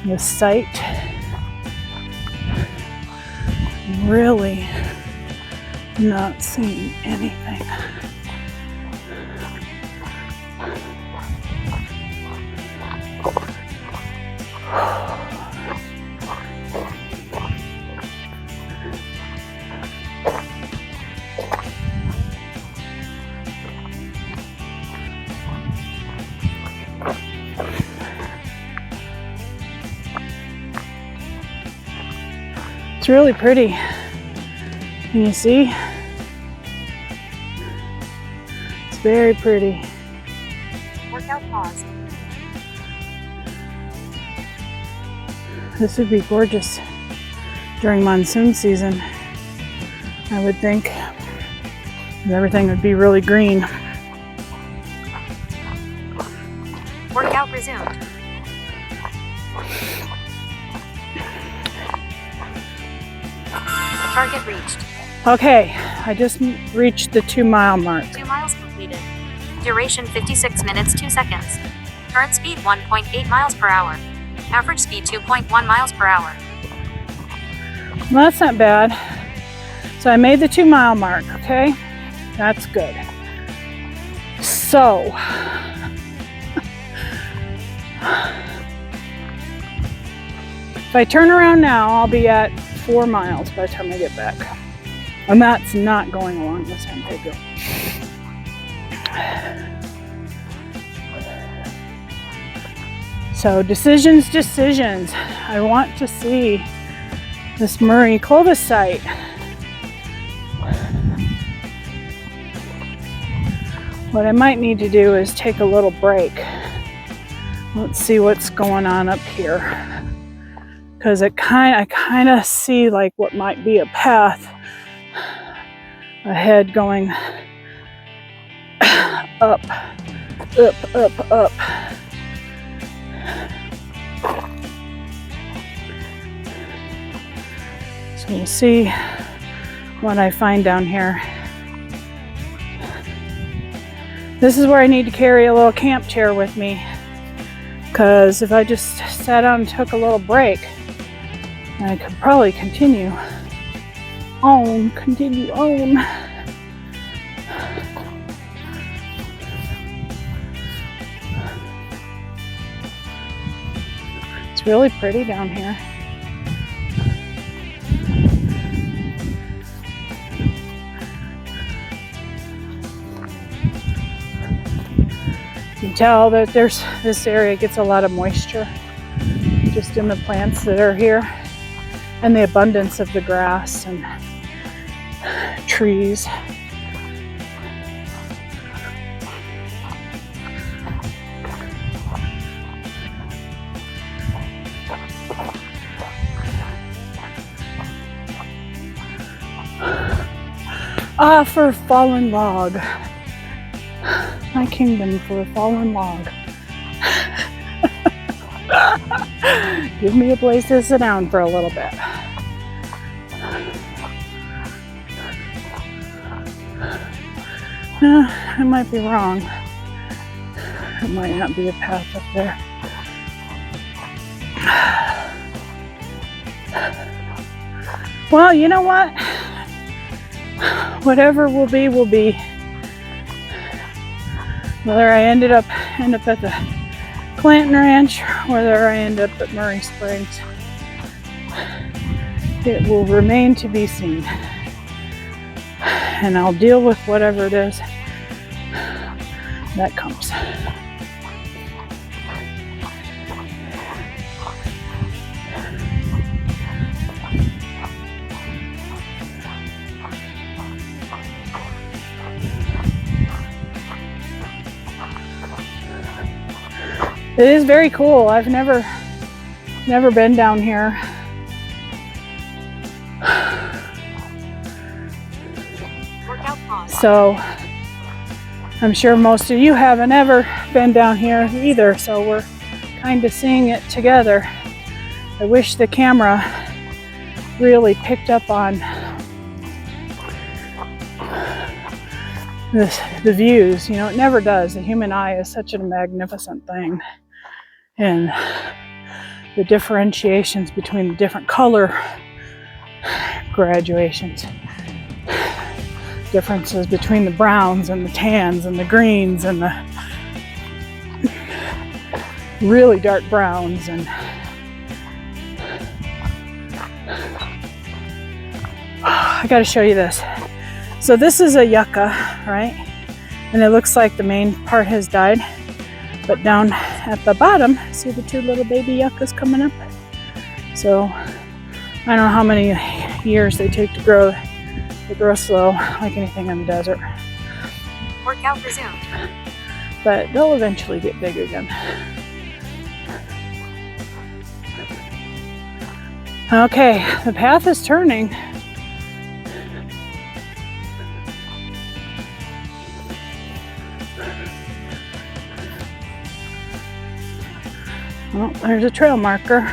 Speaker 1: the site. I'm really not seeing anything. It's really pretty. Can you see? It's very pretty.
Speaker 2: Workout pause.
Speaker 1: This would be gorgeous during monsoon season, I would think. Everything would be really green.
Speaker 2: Workout resumed. Target reached.
Speaker 1: Okay, I just reached the 2-mile mark.
Speaker 2: 2 miles completed. Duration 56 minutes 2 seconds. Current speed 1.8 miles per hour. Average speed 2.1 miles per hour.
Speaker 1: Well, that's not bad. So I made the 2-mile mark, okay? That's good. So, if I turn around now, I'll be at 4 miles by the time I get back. And that's not going along the San Pedro. So decisions. I want to see this Murray Clovis site. What I might need to do is take a little break. Let's see what's going on up here. Because I kind of see like what might be a path ahead going up. So we'll see what I find down here. This is where I need to carry a little camp chair with me, because if I just sat down and took a little break, I could probably continue on. It's really pretty down here. You can tell that this area gets a lot of moisture just in the plants that are here, and the abundance of the grass and trees. Ah, for a fallen log. My kingdom for a fallen log. Give me a place to sit down for a little bit. I might be wrong. It might not be a path up there. Well, you know what? Whatever will be, will be. Whether I end up at the Clanton Ranch, or whether I end up at Murray Springs, it will remain to be seen. And I'll deal with whatever it is that comes. It is very cool. I've never been down here. So I'm sure most of you haven't ever been down here either, so we're kind of seeing it together. I wish the camera really picked up on the views. You know, it never does. The human eye is such a magnificent thing. And the differentiations between the different color graduations, differences between the browns and the tans and the greens and the really dark browns. And I got to show you this. So this is a yucca, right? And it looks like the main part has died. But down at the bottom, see the two little baby yuccas coming up? So I don't know how many years they take to grow. They grow slow, like anything in the desert.
Speaker 2: Workout resumed.
Speaker 1: But they'll eventually get big again. Okay, the path is turning. Well, there's a trail marker.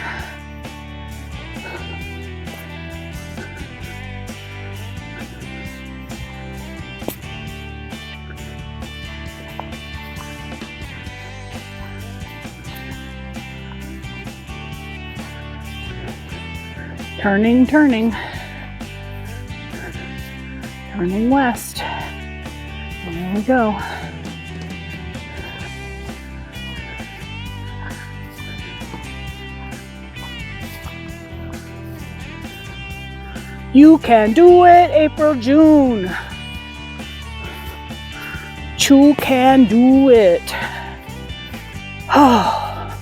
Speaker 1: Turning west. And there we go. You can do it, April, June. You can do it. Oh,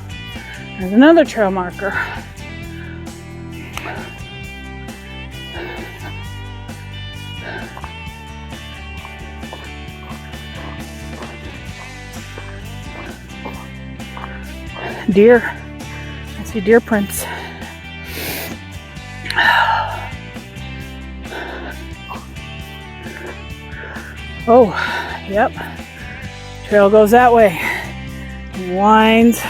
Speaker 1: there's another trail marker. Deer. I see deer prints. Oh, yep. Trail goes that way. Winds.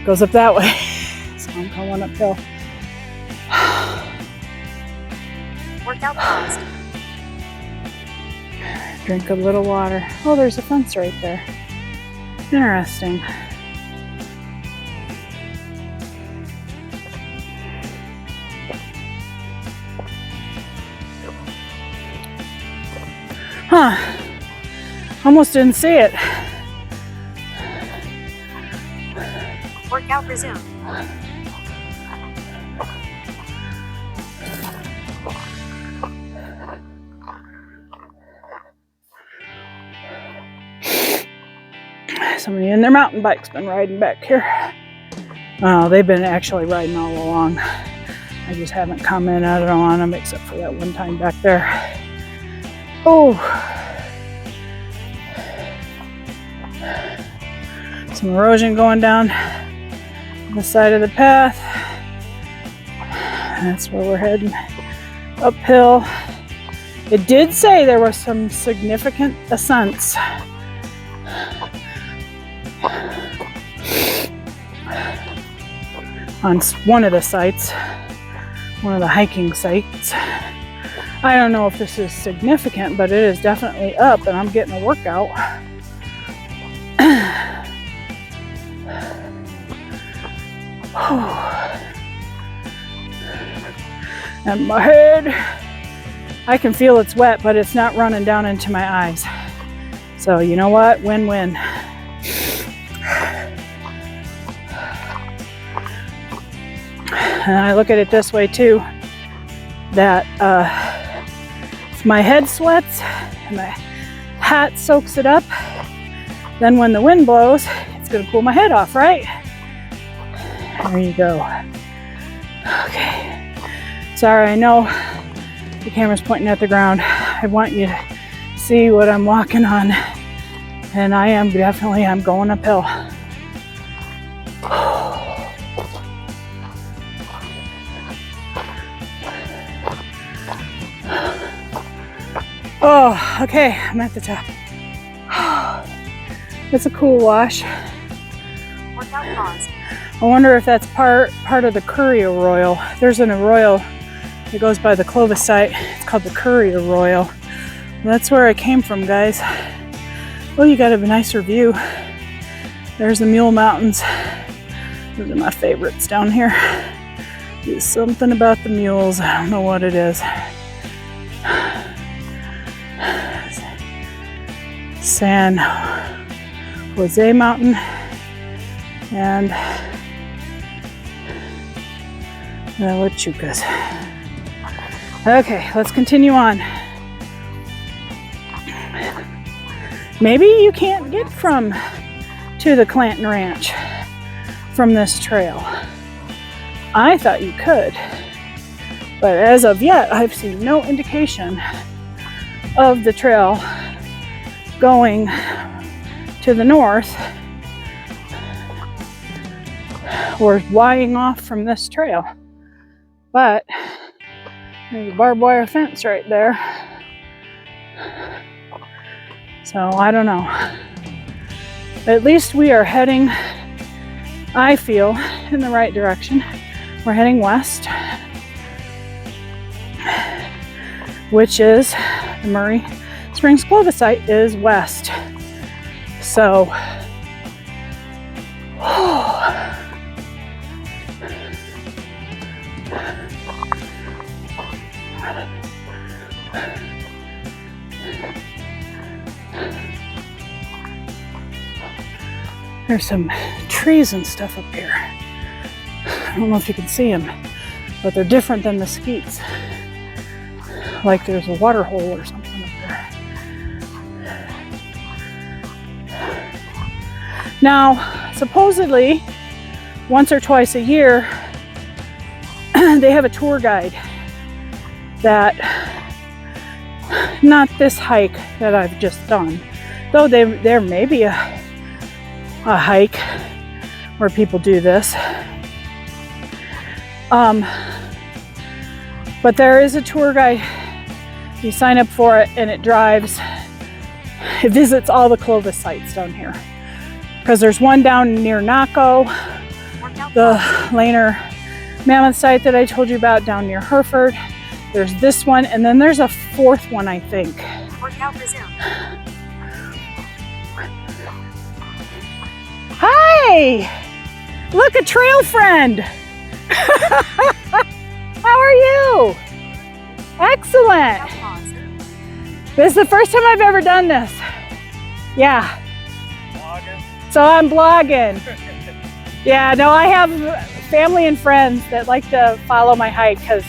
Speaker 1: Goes up that way. So I'm going uphill.
Speaker 2: Workout paused.
Speaker 1: Drink a little water. Oh, there's a fence right there. Interesting. Huh. Almost didn't see it.
Speaker 2: Workout resumed.
Speaker 1: Somebody in their mountain bike's been riding back here. Oh, they've been actually riding all along. I just haven't commented on them except for that one time back there. Oh, some erosion going down the side of the path. That's where we're heading, uphill. It did say there was some significant ascents. On one of the sites, one of the hiking sites. I don't know if this is significant, but it is definitely up and I'm getting a workout. And my head, I can feel it's wet, but it's not running down into my eyes. So you know what? Win-win. And I look at it this way too, that if my head sweats and my hat soaks it up, then when the wind blows, it's gonna cool my head off, right? There you go. Okay. Sorry, I know the camera's pointing at the ground. I want you to see what I'm walking on. And I am definitely, I'm going uphill. Oh, okay, I'm at the top. It's a cool wash.
Speaker 2: Workout pause.
Speaker 1: I wonder if that's part of the Curry Arroyo. There's an arroyo that goes by the Clovis site. It's called the Curry Arroyo. That's where I came from, guys. Oh, you got a nicer view. There's the Mule Mountains. Those are my favorites down here. There's something about the mules. I don't know what it is. San Jose Mountain and the Huachucas. Okay, let's continue on. Maybe you can't get to the Clanton Ranch from this trail. I thought you could, but as of yet, I've seen no indication of the trail going to the north or wying off from this trail. But there's a barbed wire fence right there. So I don't know. At least we are heading, I feel, in the right direction. We're heading west, which is the Murray Springs-Clovis site is west. So, There's some trees and stuff up here. I don't know if you can see them, but they're different than the skeets. Like there's a water hole or something up there. Now, supposedly, once or twice a year, they have a tour guide that, not this hike that I've just done, though there may be a hike where people do this. But there is a tour guide. You sign up for it and it visits all the Clovis sites down here. Because there's one down near Naco, the Laner Mammoth site that I told you about down near Hereford. There's this one, and then there's a fourth one, I think.
Speaker 2: Workout resumed.
Speaker 1: Hi! Look, a trail friend! How are you? Excellent! This is the first time I've ever done this. Yeah. So I'm blogging. Yeah, no, I have family and friends that like to follow my hike because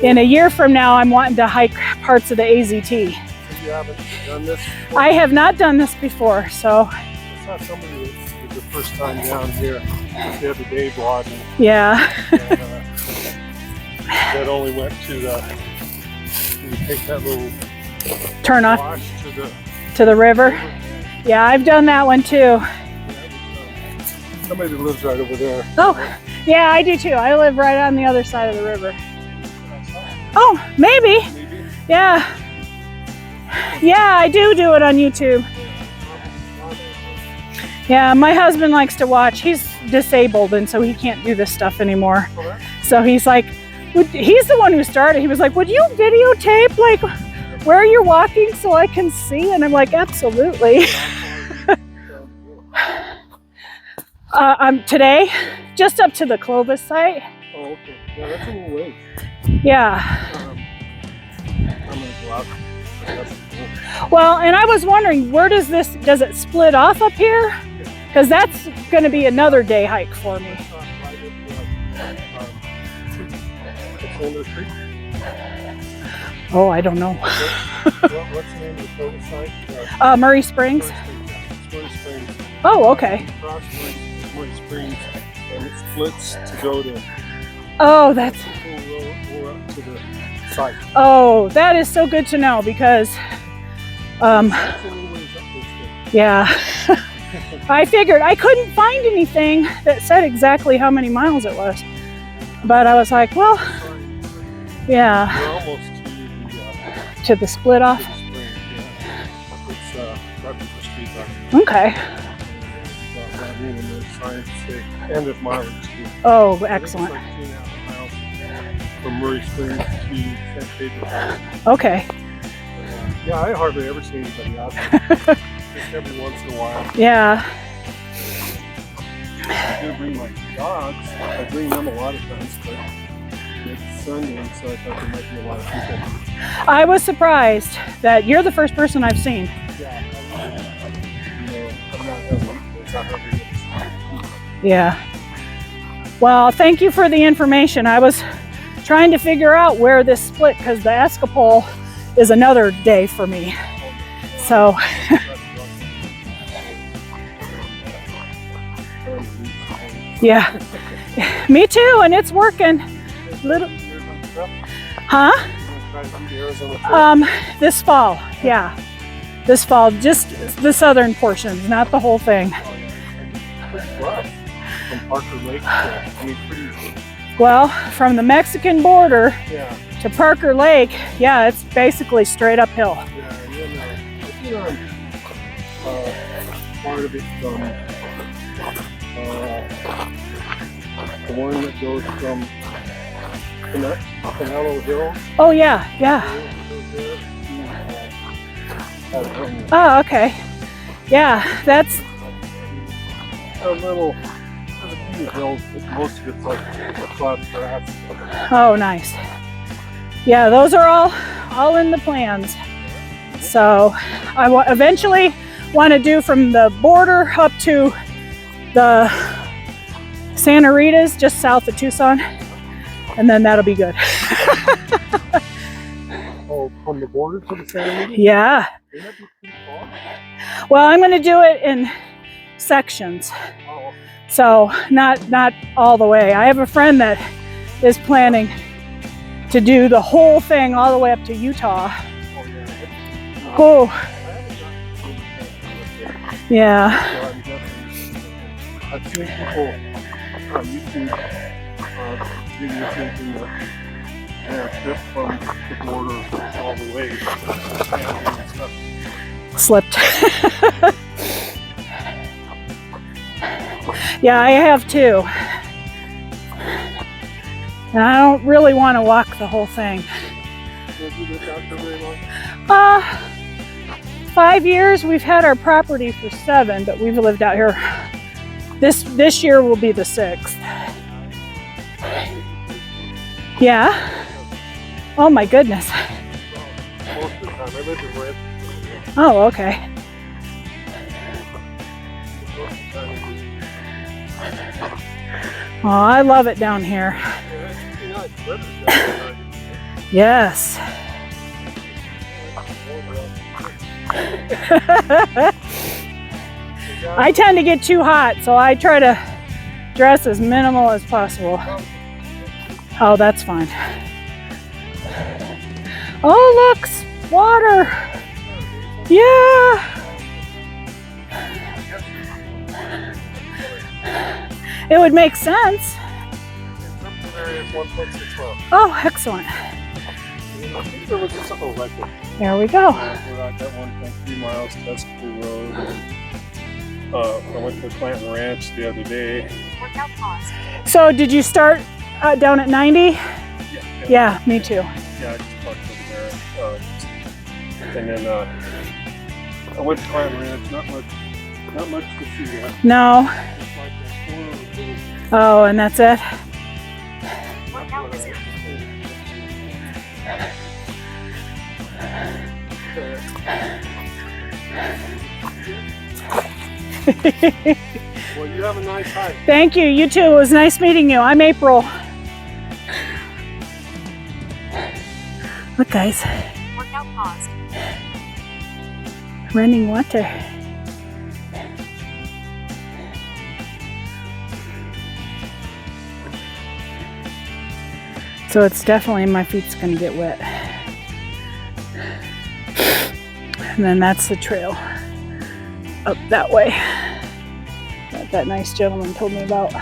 Speaker 1: in a year from now, I'm wanting to hike parts of the AZT.
Speaker 3: So you haven't done this before?
Speaker 1: I have not done this before, so.
Speaker 3: I saw somebody that was the first time down here the other day blogging.
Speaker 1: Yeah.
Speaker 3: And, that only went to the, you take that little
Speaker 1: Turn off
Speaker 3: wash
Speaker 1: to the river. Yeah, I've done that one too.
Speaker 3: Somebody that lives right over there.
Speaker 1: Oh, yeah, I do too. I live right on the other side of the river. Oh, maybe.
Speaker 3: Maybe.
Speaker 1: Yeah. Yeah, I do it on YouTube. Yeah, my husband likes to watch. He's disabled and so he can't do this stuff anymore. So he's like, he's the one who started. He was like, would you videotape like where you're walking so I can see? And I'm like, absolutely. I'm today just up to the Clovis site.
Speaker 3: Oh, okay. Yeah, that's a little ways.
Speaker 1: Yeah.
Speaker 3: I'm gonna go out. That's cool.
Speaker 1: Well, and I was wondering, where does it split off up here? Because that's going to be another day hike for me. Oh, I don't know.
Speaker 3: What's the name of the Clovis site?
Speaker 1: Murray Springs.
Speaker 3: Murray Springs.
Speaker 1: Oh, okay.
Speaker 3: Across Murray Springs, and it splits to go to.
Speaker 1: Oh, that's.
Speaker 3: We're up to the site.
Speaker 1: Oh, that is so good to know because, yeah, I figured I couldn't find anything that said exactly how many miles it was, but I was like, well, yeah.
Speaker 3: We're almost
Speaker 1: to the split off.
Speaker 3: to the spring, yeah. It's right before street line.
Speaker 1: Okay.
Speaker 3: End of mileage.
Speaker 1: Oh, excellent.
Speaker 3: It's like 2.5 miles from Murray Springs to St. Pedro.
Speaker 1: Okay.
Speaker 3: Yeah, I hardly ever see anybody out there. Just every once in a while.
Speaker 1: Yeah.
Speaker 3: I do bring my dogs. I bring them a lot of times, but it's Sunday, so I thought there might be a lot of people.
Speaker 1: I was surprised that you're the first person I've seen.
Speaker 3: Yeah, I'm not heavy. It's not heavy.
Speaker 1: Yeah. Well, thank you for the information. I was trying to figure out where this split because the Escapole is another day for me. So. Yeah. Me too, and it's working. Little. Huh? This fall. Yeah. This fall, just the southern portions, not the whole thing.
Speaker 3: From Parker Lake pretty.
Speaker 1: Well, from the Mexican border
Speaker 3: Yeah.
Speaker 1: to Parker Lake, yeah, it's basically straight uphill.
Speaker 3: Yeah, and part of it from the one that goes from Canelo Hill.
Speaker 1: Oh yeah, yeah. Oh, okay. Yeah, that's
Speaker 3: A little, there's a few hills, but most of it's like flat grass.
Speaker 1: oh nice. Yeah, those are all in the plans. So I eventually want to do from the border up to the Santa Rita's just south of Tucson, and then that'll be good.
Speaker 3: Oh, from the border to the Santa Rita?
Speaker 1: Yeah.
Speaker 3: Wouldn't that be pretty far?
Speaker 1: Well, I'm going to do it in sections.
Speaker 3: Oh,
Speaker 1: So not all the way. I have a friend that is planning to do the whole thing all the way up to Utah.
Speaker 3: oh yeah.
Speaker 1: Oh, yeah.
Speaker 3: So I'm guessing, I've seen people on YouTube videos making their trip from the border all the way to and stuff.
Speaker 1: Slipped. Yeah, I have too. And I don't really want to walk the whole thing.
Speaker 3: Have you lived out there very long?
Speaker 1: 5 years. We've had our property for 7, but we've lived out here. This year will be the 6th. Yeah. Oh my goodness.
Speaker 3: Most of the time. I lived in Red.
Speaker 1: Oh, okay. Oh, I love it down here.
Speaker 3: Yeah, it's pretty nice. Weather's down
Speaker 1: Yes. I tend to get too hot, so I try to dress as minimal as possible. Oh, that's fine. Oh, look, water. Yeah. It would make sense.
Speaker 3: In some areas, 1.6 miles.
Speaker 1: Oh, excellent.
Speaker 3: I think there was something like that.
Speaker 1: There we go.
Speaker 3: We're at that 1.3 miles Testicle Road. And, I went to Clanton Ranch the other day.
Speaker 2: Workout pause.
Speaker 1: So did you start down at 90?
Speaker 3: Yeah.
Speaker 1: Yeah, me too.
Speaker 3: Yeah, I just parked over there. And then I went to Clanton Ranch. Not much to see yet.
Speaker 1: No.
Speaker 3: Just like that corner of the little.
Speaker 1: Oh, and that's it?
Speaker 2: Workout resumed.
Speaker 3: Well, you have a nice hike.
Speaker 1: Thank you. You too. It was nice meeting you. I'm April. Look, guys.
Speaker 2: Workout paused.
Speaker 1: Running water. So it's definitely, my feet's gonna get wet. And then that's the trail up that way that nice gentleman told me about.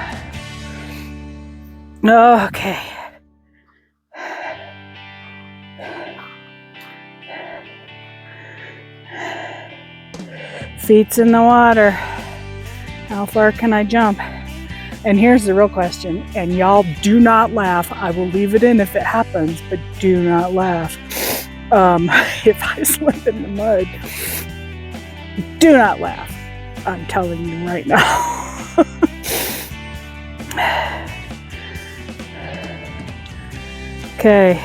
Speaker 1: Okay. Feet's in the water. How far can I jump? And here's the real question, and y'all do not laugh. I will leave it in if it happens, but do not laugh. If I slip in the mud, do not laugh. I'm telling you right now. Okay.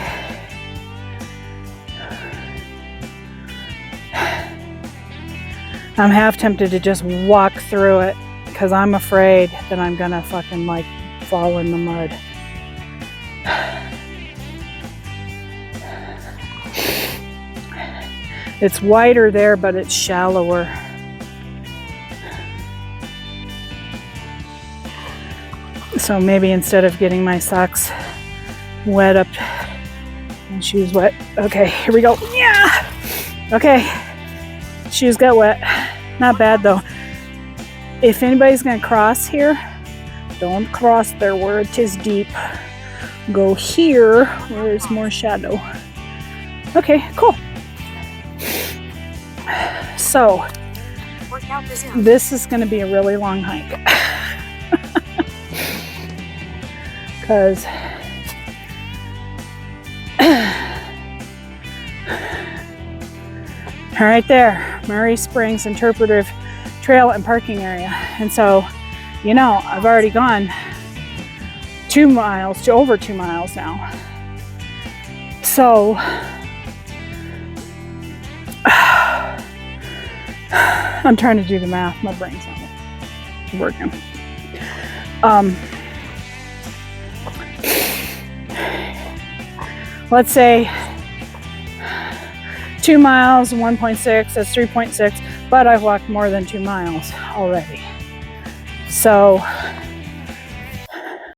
Speaker 1: I'm half tempted to just walk through it because I'm afraid that I'm gonna fucking like fall in the mud. It's wider there, but it's shallower. So maybe instead of getting my socks wet up and shoes wet. Okay, here we go. Yeah! Okay, shoes got wet. Not bad though. If anybody's gonna cross here, don't cross there where it is deep. Go here where it's more shadow. Okay, cool. So,
Speaker 2: Workout resumed.
Speaker 1: this is gonna be a really long hike. Because right there, Murray Springs Interpretive Trail and Parking Area. And so, you know, I've already gone 2 miles to over 2 miles now. So I'm trying to do the math. My brain's not working. Let's say 2 miles and 1.6, that's 3.6, but I've walked more than 2 miles already. So